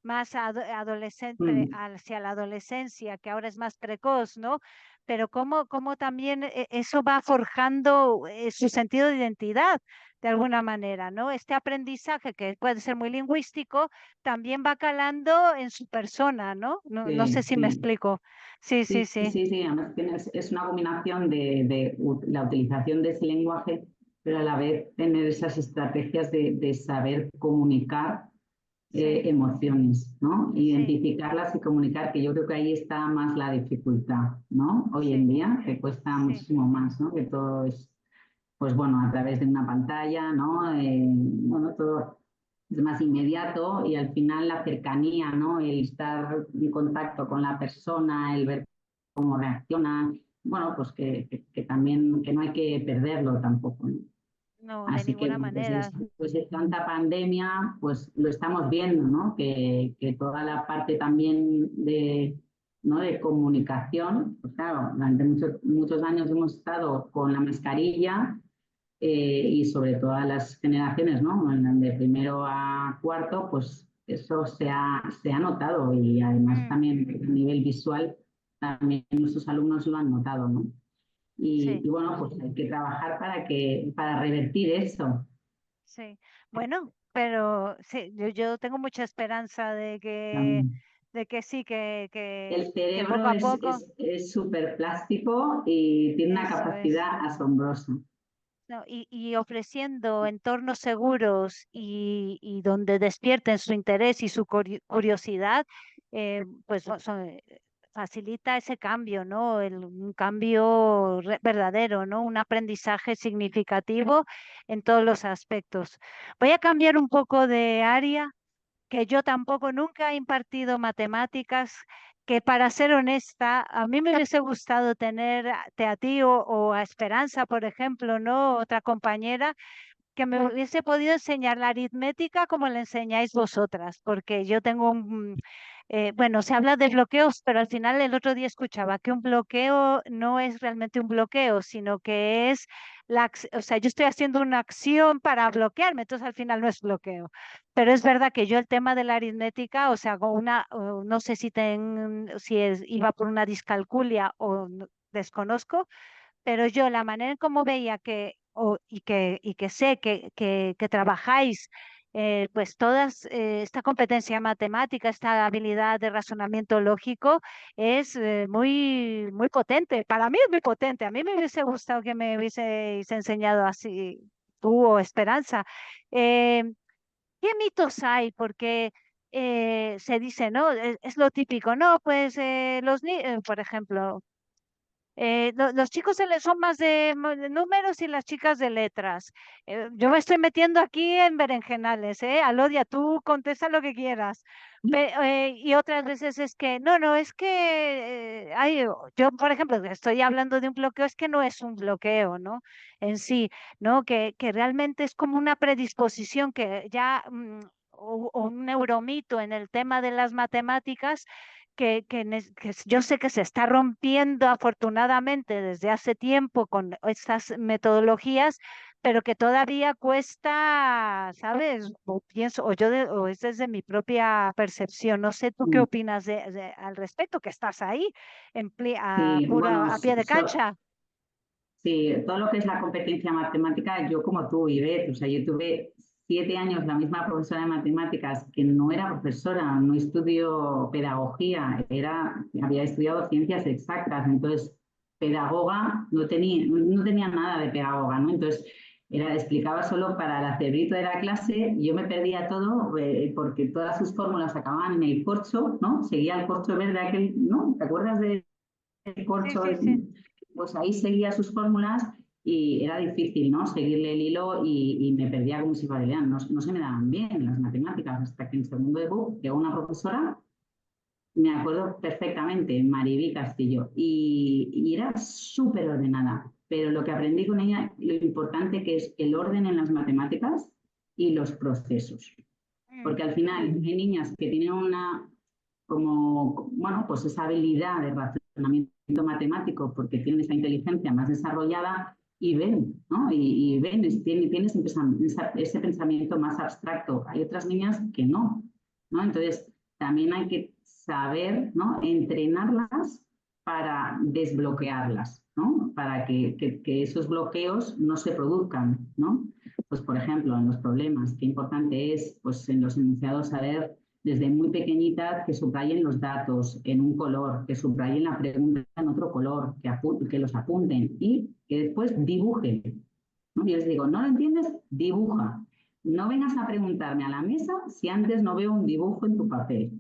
Speaker 1: más adolescente
Speaker 2: Mm,
Speaker 1: hacia la adolescencia, que ahora es más precoz, ¿no? Pero cómo también eso va forjando su sentido de identidad de alguna manera, ¿no? Este aprendizaje que puede ser muy lingüístico también va calando en su persona, ¿no? No sé
Speaker 2: sí,
Speaker 1: si me
Speaker 2: sí.
Speaker 1: explico. Sí, sí,
Speaker 2: Sí,
Speaker 1: sí.
Speaker 2: sí, sí, además es una combinación de la utilización de ese lenguaje, pero a la vez tener esas estrategias de saber comunicar
Speaker 1: sí,
Speaker 2: emociones, ¿no?
Speaker 1: sí,
Speaker 2: Identificarlas y comunicar, que yo creo que ahí está más la dificultad, ¿no? Hoy en
Speaker 1: sí,
Speaker 2: día, que cuesta
Speaker 1: sí,
Speaker 2: muchísimo más, ¿no? Que todo es, pues bueno, a través de una pantalla, ¿no? Bueno, todo es más inmediato y al final la cercanía, ¿no? El estar en contacto con la persona, el ver cómo reacciona, bueno, pues que también, que no hay que perderlo tampoco, ¿no?
Speaker 1: no, de
Speaker 2: Así que,
Speaker 1: ninguna
Speaker 2: bueno, pues
Speaker 1: manera.
Speaker 2: después de tanta pandemia, pues lo estamos viendo, ¿no? Que toda la parte también de, ¿no? de comunicación, pues claro, durante muchos años hemos estado con la mascarilla y sobre todo a las generaciones, ¿no? De primero a cuarto, pues eso se ha notado y además
Speaker 1: Mm,
Speaker 2: también a nivel visual, también nuestros alumnos lo han notado, ¿no?
Speaker 1: sí,
Speaker 2: Y bueno, pues hay que trabajar para revertir eso.
Speaker 1: sí. Bueno, pero sí, yo tengo mucha esperanza
Speaker 2: También.
Speaker 1: de que sí,
Speaker 2: El
Speaker 1: que poco
Speaker 2: cerebro
Speaker 1: a poco,
Speaker 2: es súper plástico y tiene una
Speaker 1: eso es.
Speaker 2: capacidad asombrosa.
Speaker 1: No, y ofreciendo entornos seguros y donde despierten su interés y su curiosidad, pues facilita ese cambio, ¿no? Un cambio verdadero, ¿no? Un aprendizaje significativo en todos los aspectos. Voy a cambiar un poco de área, que yo tampoco nunca he impartido matemáticas, que para ser honesta, a mí me hubiese gustado tenerte a ti o a Esperanza, por ejemplo, ¿no? Otra compañera que me hubiese podido enseñar la aritmética como la enseñáis vosotras, porque yo tengo bueno, se habla de bloqueos, pero al final el otro día escuchaba que un bloqueo no es realmente un bloqueo, sino que es o sea, yo estoy haciendo una acción para bloquearme, entonces al final no es bloqueo. Pero es verdad que yo el tema de la aritmética, o sea, con no sé si iba por una discalculia o desconozco, pero yo la manera en cómo veía y que sé que trabajáis pues todas esta competencia matemática, esta habilidad de razonamiento lógico es muy potente. Para mí es muy potente. A mí me hubiese gustado que me hubieseis enseñado así, tú o Esperanza. Eh, ¿Qué mitos hay? Porque se dice, ¿no? Es lo típico, ¿no? Pues por ejemplo, los chicos son más de números y las chicas de letras. Yo me estoy metiendo aquí en berenjenales, ¿eh? Alodia, tú contesta lo que quieras. Y otras veces es que, no, es que yo, por ejemplo, que estoy hablando de un bloqueo, es que no es un bloqueo, ¿no? En sí, ¿no? Que realmente es como una predisposición que ya, o un neuromito en el tema de las matemáticas que yo sé que se está rompiendo afortunadamente desde hace tiempo con estas metodologías, pero que todavía cuesta, ¿sabes? O pienso, o es desde mi propia percepción. No sé tú qué
Speaker 2: Mm.
Speaker 1: opinas al respecto, que estás ahí
Speaker 2: Sí, bueno,
Speaker 1: a pie de cancha.
Speaker 2: sí, todo lo que es la competencia matemática, yo como tú, Ivette, o sea, yo tuve 7 años la misma profesora de matemáticas que no era profesora, no estudió pedagogía, había estudiado ciencias exactas, entonces pedagoga no tenía nada de pedagoga, ¿no? Entonces explicaba solo para el cerebrito de la clase, yo me perdía todo porque todas sus fórmulas acababan en el corcho, ¿no? Seguía el corcho verde aquel, ¿no? ¿Te acuerdas del
Speaker 1: Sí,
Speaker 2: corcho?
Speaker 1: sí, sí.
Speaker 2: Pues ahí seguía sus fórmulas y era difícil, ¿no? Seguirle el hilo y me perdía como si fuera no se me daban bien las matemáticas hasta que en segundo de BUP llegó una profesora, me acuerdo perfectamente, Maribí Castillo, y era súper ordenada, pero lo que aprendí con ella, lo importante que es el orden en las matemáticas y los procesos,
Speaker 1: Mm,
Speaker 2: porque al final hay niñas que tienen bueno, pues esa habilidad de razonamiento matemático porque tienen esa inteligencia más desarrollada y ven, ¿no? Y ven, tienen ese pensamiento más abstracto. Hay otras niñas que ¿no? Entonces, también hay que saber, ¿no? Entrenarlas para desbloquearlas, ¿no? Para que esos bloqueos no se produzcan, ¿no? Pues, por ejemplo, en los problemas, qué importante es, pues, en los enunciados saber desde muy pequeñitas que subrayen los datos en un color, que subrayen la pregunta en otro color, que los apunten y que después dibujen, ¿no? Yo les digo, ¿no lo entiendes? Dibuja. no vengas a preguntarme a la mesa si antes no veo un dibujo en tu papel.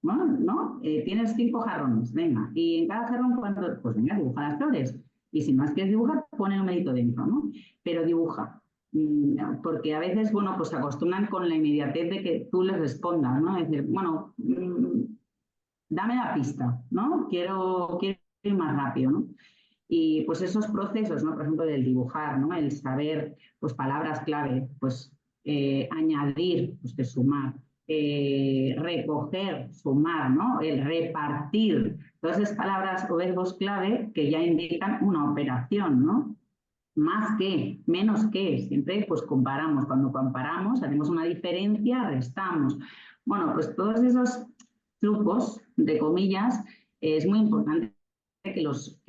Speaker 2: Bueno, ¿no? Tienes 5 jarrones, venga. Y en cada jarrón, cuando, pues venga, dibuja las flores. Y si más quieres dibujar, pon el numerito dentro, ¿no? Pero dibuja. Porque a veces, bueno, pues se acostumbran con la inmediatez de que tú les respondas, ¿no? Es decir, bueno, dame la pista, ¿no? Quiero ir más rápido, ¿no? Y pues esos procesos, ¿no? Por ejemplo, del dibujar, ¿no? El saber, pues palabras clave, pues añadir, pues de sumar, recoger, sumar, ¿no? El repartir, todas esas palabras o verbos clave que ya indican una operación, ¿no? Más que, menos que, siempre pues comparamos, cuando comparamos hacemos una diferencia, restamos. Bueno, pues todos esos trucos, de comillas, es muy importante que los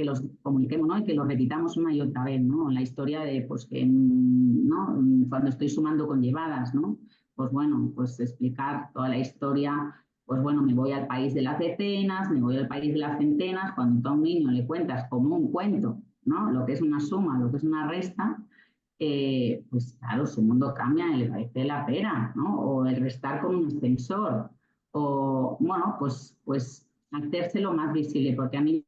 Speaker 2: comuniquemos, ¿no? Y que los repitamos una y otra vez, ¿no? La historia de, pues, que, ¿no? Cuando estoy sumando con llevadas, ¿no? Pues bueno, pues explicar toda la historia, pues bueno, me voy al país de las decenas, me voy al país de las centenas, cuando tú a un niño le cuentas como un cuento, ¿no? Lo que es una suma, lo que es una resta, pues claro, su mundo cambia y le parece la pera, ¿no? O el restar con un ascensor, o bueno, pues hacérselo más visible, porque a mí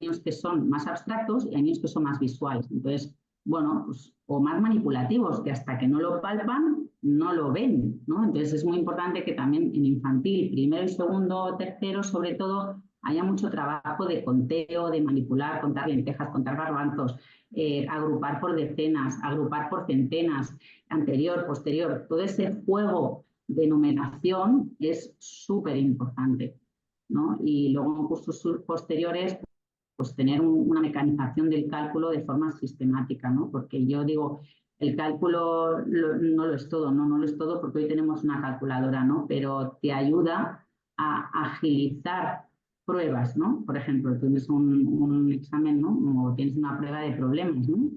Speaker 2: niños que son más abstractos y hay niños que son más visuales. Entonces, bueno, pues, o más manipulativos, que hasta que no lo palpan, no lo ven, ¿no? Entonces es muy importante que también en infantil, primero y segundo, tercero, sobre todo, haya mucho trabajo de conteo, de manipular, contar lentejas, contar garbanzos, agrupar por decenas, agrupar por centenas, anterior, posterior, todo ese juego de numeración es súper importante, ¿no? Y luego en cursos posteriores, pues tener una mecanización del cálculo de forma sistemática, ¿no? Porque yo digo, el cálculo no lo es todo, ¿no? No lo es todo porque hoy tenemos una calculadora, ¿no? Pero te ayuda a agilizar pruebas, ¿no? Por ejemplo, tienes un examen, ¿no? O tienes una prueba de problemas, ¿no?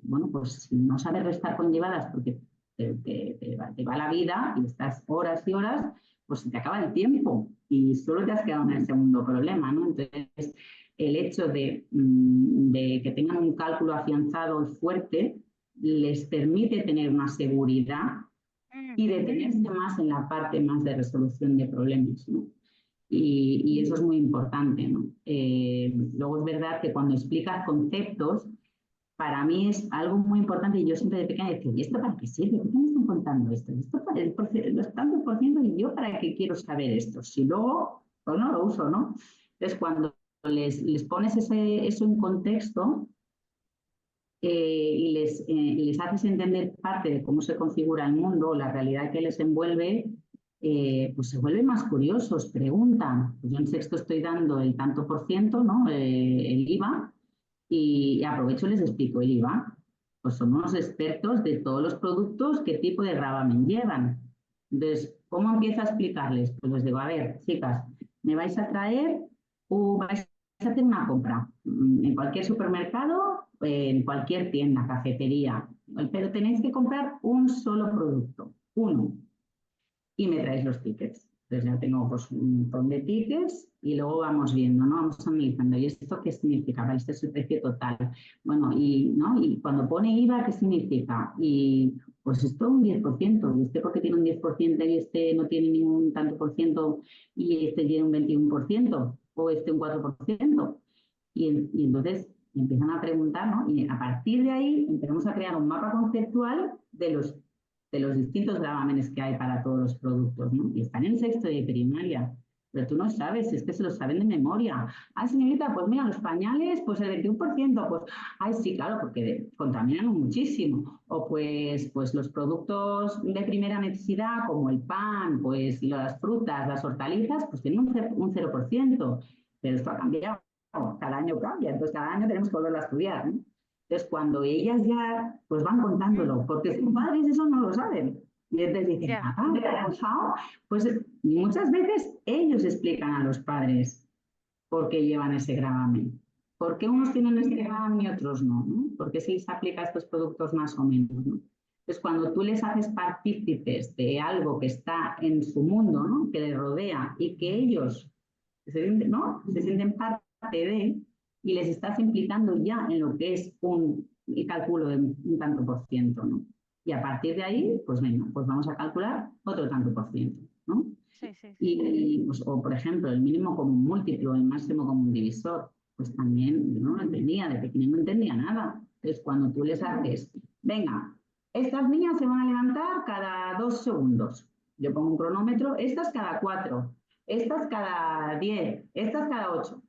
Speaker 2: Bueno, pues si no sabes restar con llevadas porque te va la vida y estás horas y horas, pues se te acaba el tiempo y solo te has quedado en el segundo problema, ¿no? Entonces, el hecho de que tengan un cálculo afianzado y fuerte les permite tener una seguridad y detenerse más en la parte más de resolución de problemas, ¿no? Y eso es muy importante, ¿no? Luego es verdad que cuando explicas conceptos, para mí es algo muy importante y yo siempre de pequeña decía, ¿y esto para qué sirve? ¿Por qué me están contando esto? ¿Esto para los tantos por ciento y yo para qué quiero saber esto? Si luego, pues no lo uso, ¿no? Entonces, cuando les pones eso en contexto y les haces entender parte de cómo se configura el mundo, la realidad que les envuelve, pues se vuelven más curiosos, preguntan. Pues yo en sexto estoy dando el tanto por ciento, ¿no? El IVA, y aprovecho y les explico el IVA. Pues somos expertos de todos los productos, qué tipo de gravamen llevan. Entonces, ¿cómo empiezo a explicarles? Pues les digo, a ver, chicas, me vais a traer o vais a hacer una compra en cualquier supermercado, en cualquier tienda, cafetería, pero tenéis que comprar un solo producto, uno, y me traéis los tickets. Entonces ya tengo pues, un montón de tickets y luego vamos viendo, ¿no? Vamos analizando. ¿Y esto qué significa? Vale, este es el precio total. Bueno, ¿no? Y cuando pone IVA, ¿qué significa? Y pues esto un 10%. ¿Y este porque tiene un 10% y este no tiene ningún tanto por ciento y este tiene un 21%? ¿O este un 4%? Y entonces empiezan a preguntar, ¿no? Y a partir de ahí empezamos a crear un mapa conceptual de los distintos gravámenes que hay para todos los productos, ¿no? Y están en sexto de primaria, pero tú no sabes, es que se lo saben de memoria. Ah, señorita, pues mira, los pañales, pues el 21%, pues, ay, sí, claro, porque contaminan muchísimo. O pues los productos de primera necesidad, como el pan, pues las frutas, las hortalizas, pues tienen un 0%, pero esto ha cambiado, cada año cambia, entonces cada año tenemos que volverlo a estudiar, ¿no? Entonces, cuando ellas ya pues van contándolo, porque sus padres eso no lo saben. Y entonces dicen,
Speaker 1: Ya.
Speaker 2: ah, ¿qué ha pasado? Pues muchas veces ellos explican a los padres por qué llevan ese gravamen. ¿Por qué unos tienen ese gravamen y otros no? ¿No? ¿Por qué se les aplica a estos productos más o menos? ¿No? Entonces, cuando tú les haces partícipes de algo que está en su mundo, ¿no? Que les rodea y que ellos ¿no? Se sienten parte de y les estás implicando ya en lo que es un cálculo de un tanto por ciento, ¿no? Y a partir de ahí, pues venga, pues vamos a calcular otro tanto por ciento, ¿no?
Speaker 1: Sí, sí, sí.
Speaker 2: Y, pues, o por ejemplo, el mínimo común múltiplo, el máximo común divisor, pues también yo no lo entendía, de pequeño no entendía nada. Entonces, cuando tú les haces, venga, estas niñas se van a levantar cada 2 segundos. Yo pongo un cronómetro, estas cada 4, estas cada 10, estas cada 8.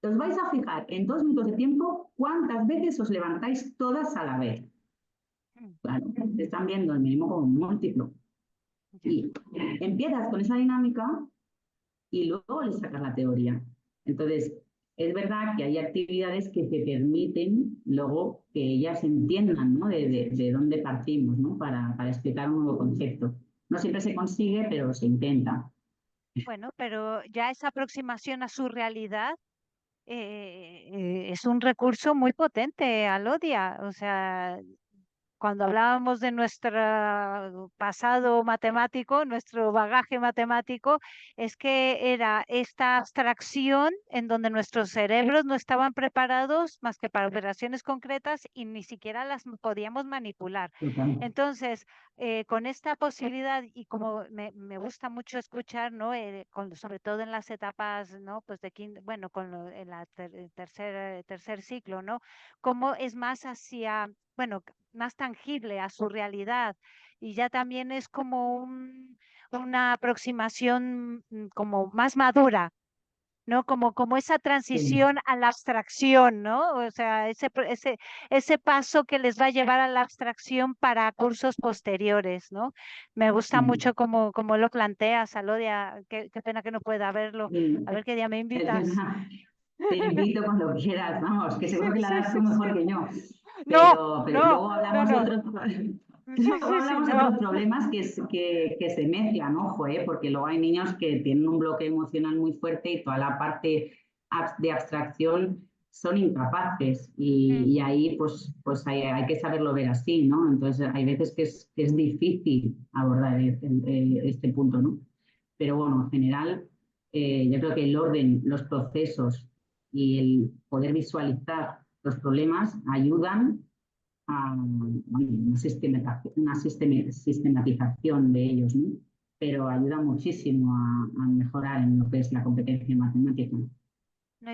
Speaker 2: Os vais a fijar en 2 minutos de tiempo cuántas veces os levantáis todas a la vez. Claro, están viendo el mínimo común múltiplo. Y empiezas con esa dinámica y luego le sacas la teoría. Entonces, es verdad que hay actividades que te permiten luego que ellas entiendan, ¿no? de dónde partimos, ¿no? Para explicar un nuevo concepto. No siempre se consigue, pero se intenta.
Speaker 1: Bueno, pero ya esa aproximación a su realidad es un recurso muy potente, Alodia. O sea, cuando hablábamos de nuestro pasado matemático, nuestro bagaje matemático, es que era esta abstracción en donde nuestros cerebros no estaban preparados más que para operaciones concretas y ni siquiera las podíamos manipular.
Speaker 2: Total.
Speaker 1: Entonces, con esta posibilidad y como me gusta mucho escuchar, ¿no? Sobre todo en las etapas, ¿no? Pues bueno, en la tercer ciclo, ¿no? Cómo es más hacia, bueno, más tangible a su realidad y ya también es como una aproximación como más madura, ¿no? Como esa
Speaker 2: Sí.
Speaker 1: transición a la abstracción, ¿no? O sea, ese paso que les va a llevar a la abstracción para cursos posteriores, ¿no? Me gusta mucho como lo planteas, Alodia. Qué pena que no pueda verlo.
Speaker 2: Sí.
Speaker 1: A ver qué día me
Speaker 2: Es
Speaker 1: invitas.
Speaker 2: verdad. Te invito cuando quieras, vamos, que
Speaker 1: Sí,
Speaker 2: seguro que la
Speaker 1: sí,
Speaker 2: das tú
Speaker 1: sí, sí.
Speaker 2: mejor que yo.
Speaker 1: No,
Speaker 2: Pero
Speaker 1: no,
Speaker 2: luego
Speaker 1: no,
Speaker 2: hablamos de
Speaker 1: no.
Speaker 2: otros,
Speaker 1: Sí,
Speaker 2: luego
Speaker 1: sí, sí,
Speaker 2: hablamos de
Speaker 1: no.
Speaker 2: otros problemas que se mezclan, ojo, porque luego hay niños que tienen un bloque emocional muy fuerte y toda la parte de abstracción son incapaces
Speaker 1: Mm.
Speaker 2: y ahí pues hay que saberlo ver así, ¿no? Entonces hay veces que es difícil abordar este punto, ¿no? Pero bueno, en general, yo creo que el orden, los procesos y el poder visualizar los problemas ayudan a una sistematización de ellos, ¿no? Pero ayuda muchísimo a mejorar en lo que es la competencia matemática.
Speaker 1: No,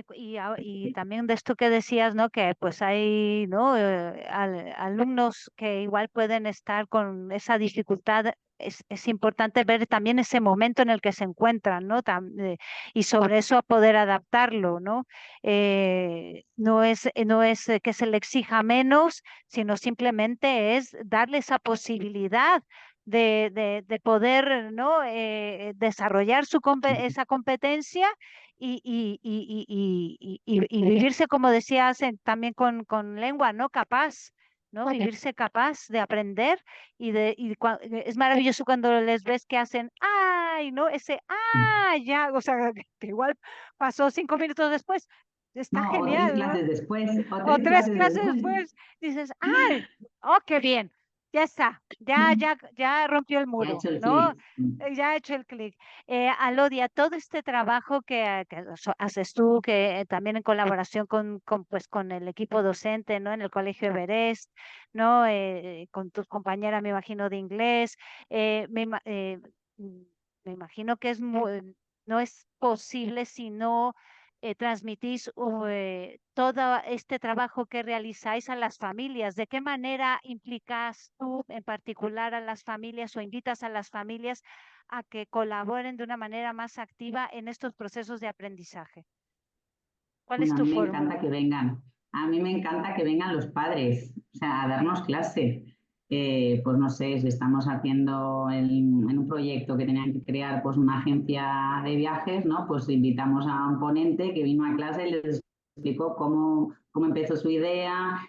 Speaker 1: y también de esto que decías, ¿no? Que pues hay, ¿no? Alumnos que igual pueden estar con esa dificultad. Es importante ver también ese momento en el que se encuentran, ¿no? Y sobre eso poder adaptarlo, ¿no? No es que se le exija menos, sino simplemente es darle esa posibilidad de poder, ¿no? Desarrollar esa competencia y vivirse, como decías, también con lengua, ¿no? Capaz, ¿no? Vivirse capaz de aprender es maravilloso cuando les ves que hacen, ay, ¿no? Ese, ya, o sea, que igual pasó 5 minutos después. Está
Speaker 2: No, o tres
Speaker 1: genial, ¿no?
Speaker 2: clases después, o
Speaker 1: O
Speaker 2: tres
Speaker 1: tres
Speaker 2: clases
Speaker 1: clases
Speaker 2: después.
Speaker 1: después dices, ¡ay! ¡Oh, qué bien! Ya está, ya rompió el
Speaker 2: Ya he
Speaker 1: muro,
Speaker 2: hecho el
Speaker 1: ¿no?
Speaker 2: clic.
Speaker 1: Ya ha hecho el clic. Alodia, todo este trabajo que haces tú, que también en colaboración pues, con el equipo docente, ¿no? En el Colegio Everest, ¿no? Con tus compañeras, me imagino, de inglés, mm, me imagino que no es posible si no transmitís todo este trabajo que realizáis a las familias. ¿De qué manera implicas tú en particular a las familias o invitas a las familias a que colaboren de una manera más activa en estos procesos de aprendizaje? ¿Cuál es
Speaker 2: Bueno, a
Speaker 1: tu
Speaker 2: mí me
Speaker 1: fórmula?
Speaker 2: encanta que vengan. A mí me encanta que vengan los padres, o sea, a darnos clase. Pues no sé, si estamos haciendo en un proyecto que tenían que crear pues una agencia de viajes, ¿no? Pues invitamos a un ponente que vino a clase y les explicó cómo empezó su idea,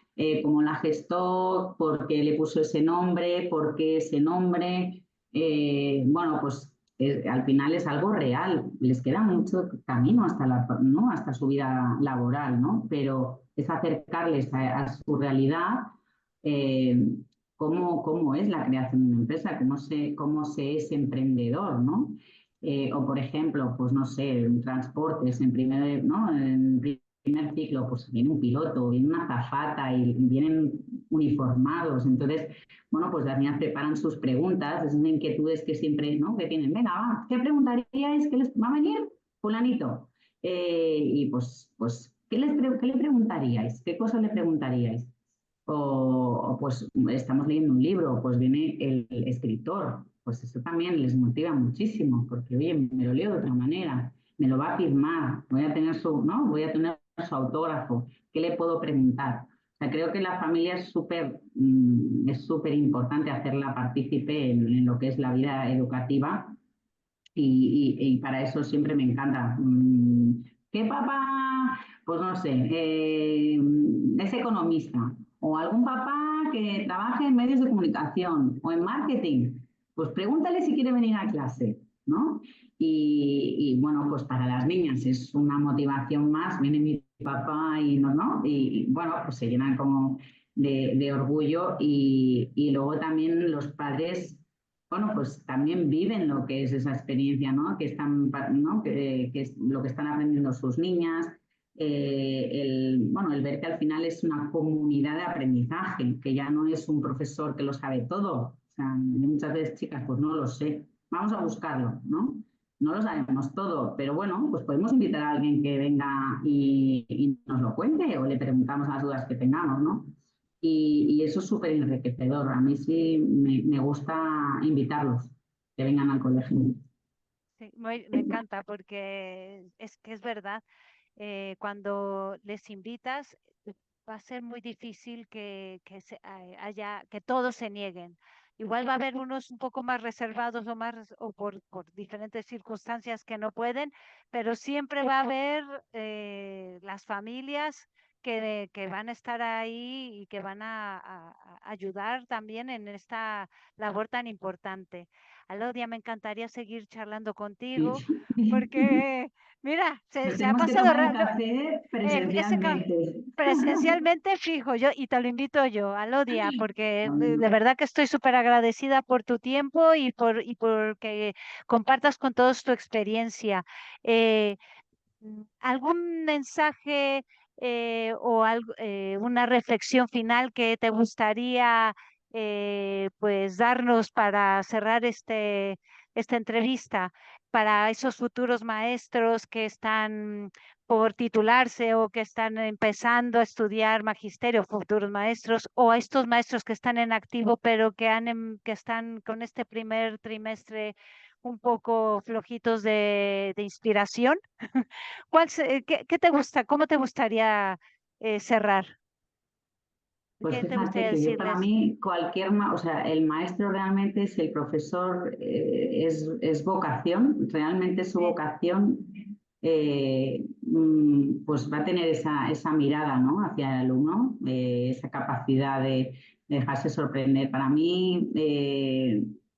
Speaker 2: cómo la gestó, por qué le puso ese nombre, por qué ese nombre. Bueno, pues al final es algo real, les queda mucho camino ¿no? hasta su vida laboral, ¿no? Pero es acercarles a su realidad, eh, cómo es la creación de una empresa, cómo se es emprendedor, ¿no? O por ejemplo, pues no sé, en transportes, ¿no? En primer ciclo, pues viene un piloto, viene una azafata y vienen uniformados. Entonces, bueno, pues las niñas preparan sus preguntas, esas inquietudes que siempre, ¿no? Que tienen. Venga, va, ¿qué preguntaríais? ¿Qué les va a venir? Fulanito. Y pues ¿qué le preguntaríais? ¿Qué cosas le preguntaríais? Pues estamos leyendo un libro, pues viene el escritor, pues eso también les motiva muchísimo, porque oye, me lo leo de otra manera, me lo va a firmar, voy a tener su, ¿no? Voy a tener su autógrafo, ¿qué le puedo preguntar? O sea, creo que la familia es súper importante hacerla partícipe en lo que es la vida educativa y para eso siempre me encanta. ¿Qué papá? Pues no sé, es economista o algún papá que trabaje en medios de comunicación o en marketing. Pues pregúntale si quiere venir a clase, ¿no? Bueno, pues para las niñas es una motivación más, viene mi papá y no, ¿no? Y bueno, pues se llenan como de orgullo y luego también los padres bueno, pues también viven lo que es esa experiencia, ¿no? ¿No? Que es lo que están aprendiendo sus niñas. Bueno, el ver que al final es una comunidad de aprendizaje, que ya no es un profesor que lo sabe todo. O sea, muchas veces, chicas, pues no lo sé. Vamos a buscarlo, ¿no? No lo sabemos todo, pero bueno, pues podemos invitar a alguien que venga y nos lo cuente o le preguntamos las dudas que tengamos, ¿no? Y eso es súper enriquecedor. A mí sí me gusta invitarlos que vengan al colegio.
Speaker 1: Sí, me encanta porque es que es verdad, cuando les invitas, va a ser muy difícil que todos se nieguen. Igual va a haber unos un poco más reservados o por diferentes circunstancias que no pueden, pero siempre va a haber las familias que van a estar ahí y que van a ayudar también en esta labor tan importante. Alodia, me encantaría seguir charlando contigo porque, mira,
Speaker 2: Nos
Speaker 1: se ha
Speaker 2: tenemos que
Speaker 1: pasado
Speaker 2: tomar el
Speaker 1: rápido.
Speaker 2: café
Speaker 1: Ese
Speaker 2: presencialmente.
Speaker 1: presencialmente fijo yo y te lo invito yo, Alodia, porque de verdad que estoy súper agradecida por tu tiempo y por que compartas con todos tu experiencia. Eh, ¿Algún mensaje una reflexión final que te gustaría pues darnos para cerrar esta entrevista para esos futuros maestros que están por titularse o que están empezando a estudiar magisterio, futuros maestros, o a estos maestros que están en activo pero que están con este primer trimestre un poco flojitos de inspiración? ¿Qué te gusta? ¿Cómo te gustaría cerrar?
Speaker 2: Pues
Speaker 1: ¿Qué te
Speaker 2: fíjate
Speaker 1: gustaría
Speaker 2: que yo para
Speaker 1: decirles?
Speaker 2: mí o sea, el maestro realmente, si el profesor es vocación, realmente su
Speaker 1: Sí,
Speaker 2: vocación, pues va a tener esa mirada, ¿no? Hacia el alumno, esa capacidad de dejarse sorprender. Para mí,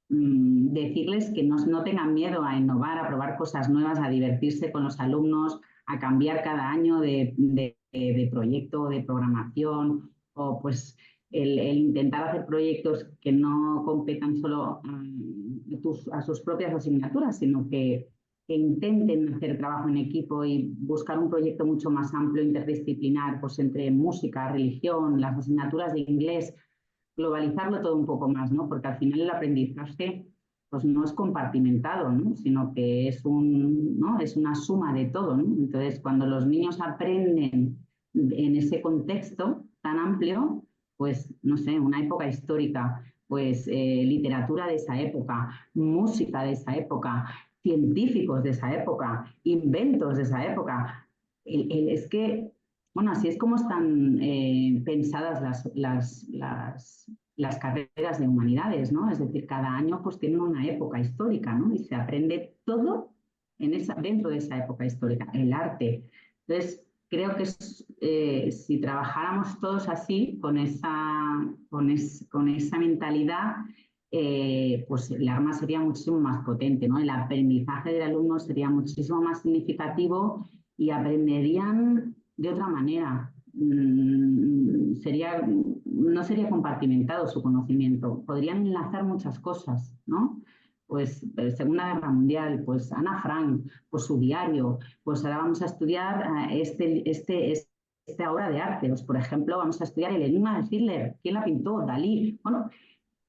Speaker 2: decirles que no tengan miedo a innovar, a probar cosas nuevas, a divertirse con los alumnos, a cambiar cada año de proyecto, de programación o pues el intentar hacer proyectos que no competan solo a sus propias asignaturas, sino que intenten hacer trabajo en equipo y buscar un proyecto mucho más amplio, interdisciplinar, pues entre música, religión, las asignaturas de inglés, globalizarlo todo un poco más, ¿no? Porque al final el aprendizaje pues no es compartimentado, ¿no? Sino que ¿no? Es una suma de todo, ¿no? Entonces, cuando los niños aprenden en ese contexto tan amplio, pues, no sé, una época histórica, pues literatura de esa época, música de esa época, científicos de esa época, inventos de esa época. Es que, bueno, así es como están pensadas las carreras de humanidades, ¿no? Es decir, cada año pues tienen una época histórica, ¿no? Y se aprende todo dentro de esa época histórica, el arte. Entonces, creo que si trabajáramos todos así, con esa mentalidad, pues el arma sería muchísimo más potente, ¿no? El aprendizaje del alumno sería muchísimo más significativo y aprenderían de otra manera. No sería compartimentado su conocimiento, podrían enlazar muchas cosas, ¿no? Pues Segunda Guerra Mundial, pues Ana Frank, pues su diario, pues ahora vamos a estudiar esta obra de arte. Pues, por ejemplo, vamos a estudiar el enigma de Schiller. ¿Quién la pintó? Dalí. Bueno,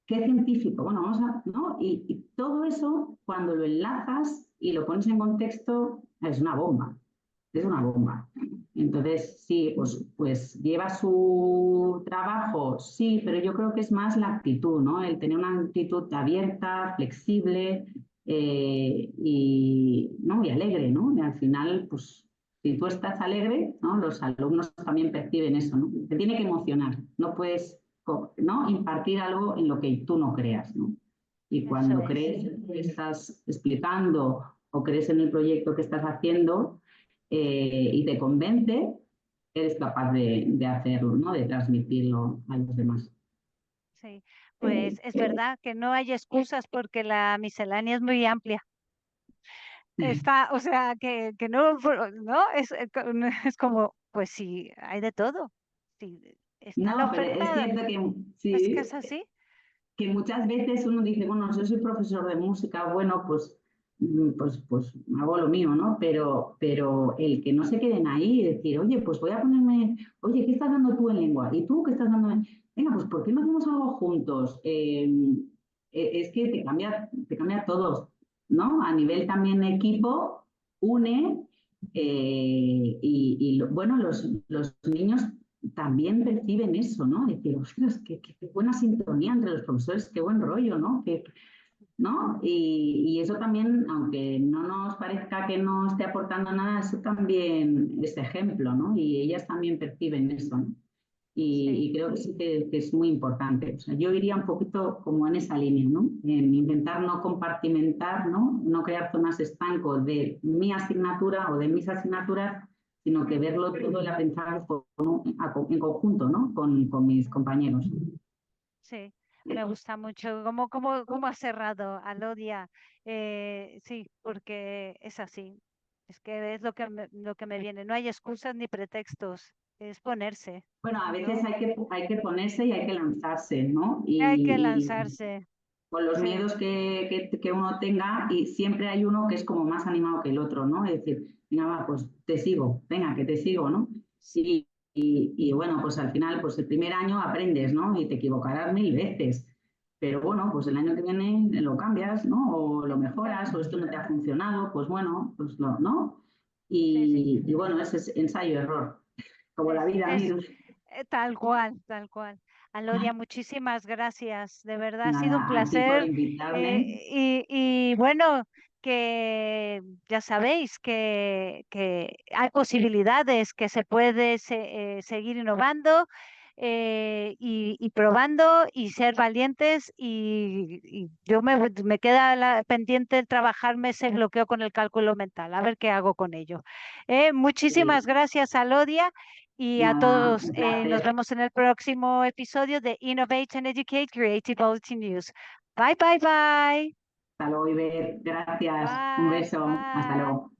Speaker 2: ¿qué científico? Bueno, vamos a, ¿no? Y todo eso, cuando lo enlazas y lo pones en contexto, es una bomba. Es una bomba. Entonces, sí, pues lleva su trabajo, sí, pero yo creo que es más la actitud, ¿no? El tener una actitud abierta, flexible ¿no? Y alegre, ¿no? Y al final, pues, si tú estás alegre, ¿no? Los alumnos también perciben eso, ¿no? Te tiene que emocionar, no puedes, ¿no? Impartir algo en lo que tú no creas, ¿no? Y
Speaker 1: Eso
Speaker 2: cuando
Speaker 1: es.
Speaker 2: crees que estás explicando o crees en el proyecto que estás haciendo, y te convence, eres capaz de hacerlo, ¿no? De transmitirlo a los demás.
Speaker 1: Sí, pues es verdad que no hay excusas porque la miscelánea es muy amplia. Está, o sea, que no, ¿no? Es como, pues sí, hay de todo. Sí, está la
Speaker 2: No, pero es
Speaker 1: oferta,
Speaker 2: cierto que
Speaker 1: es que
Speaker 2: sí,
Speaker 1: es así.
Speaker 2: que muchas veces uno dice, bueno, yo soy profesor de música, bueno, pues hago lo mío, ¿no? Pero el que no se queden ahí y decir, oye, pues voy a ponerme, oye, ¿qué estás dando tú en lengua? ¿Y tú qué estás dando en... Venga, pues ¿por qué no hacemos algo juntos? Es que te cambia todo, ¿no? A nivel también equipo, une bueno, los niños también perciben eso, ¿no? Decir, ostras, qué buena sintonía entre los profesores, qué buen rollo, ¿no? ¿No? Y eso también, aunque no nos parezca que no esté aportando nada, eso también es ejemplo, ¿no? Y ellas también perciben eso, ¿no?
Speaker 1: Sí,
Speaker 2: Y creo que sí que es muy importante. O sea, yo iría un poquito como en esa línea, ¿no? En intentar no compartimentar, ¿no? No crear zonas estancos de mi asignatura o de mis asignaturas, sino que verlo todo el aprendizaje en conjunto, ¿no? Con mis compañeros.
Speaker 1: sí, me gusta mucho cómo ha cerrado Alodia. Sí, porque es así. Es que es lo que me viene. No hay excusas ni pretextos. Es ponerse,
Speaker 2: Bueno, a veces
Speaker 1: ¿no?
Speaker 2: hay que ponerse y hay que lanzarse, ¿no?
Speaker 1: Hay que
Speaker 2: Y
Speaker 1: lanzarse.
Speaker 2: con los
Speaker 1: Sí,
Speaker 2: miedos que uno tenga, y siempre hay uno que es como más animado que el otro, ¿no? Es decir, venga, va, pues te sigo, venga, que te sigo, ¿no? Y bueno, pues al final, pues el primer año aprendes, ¿no? Y te equivocarás 1000 veces. Pero bueno, pues el año que viene lo cambias, ¿no? O lo mejoras, o esto no te ha funcionado, pues bueno, pues ¿no?
Speaker 1: sí, sí.
Speaker 2: Y bueno, ese es ensayo-error, como la vida
Speaker 1: Es
Speaker 2: misma.
Speaker 1: tal cual, tal cual. Alodia, muchísimas gracias. De verdad ha sido un
Speaker 2: Nada, a ti por
Speaker 1: placer.
Speaker 2: invitarme.
Speaker 1: Y bueno, que ya sabéis que hay posibilidades, que se puede seguir innovando y probando y ser valientes. Y yo me queda pendiente el trabajarme ese bloqueo con el cálculo mental, a ver qué hago con ello. Muchísimas
Speaker 2: Sí,
Speaker 1: gracias, Alodia. Y a
Speaker 2: nada,
Speaker 1: todos,
Speaker 2: un
Speaker 1: nos
Speaker 2: placer.
Speaker 1: vemos en el próximo episodio de Innovate and Educate Creativity News. Bye, bye, bye.
Speaker 2: Hasta luego, Iber. Gracias. Un
Speaker 1: Bye,
Speaker 2: beso. Hasta
Speaker 1: bye.
Speaker 2: luego.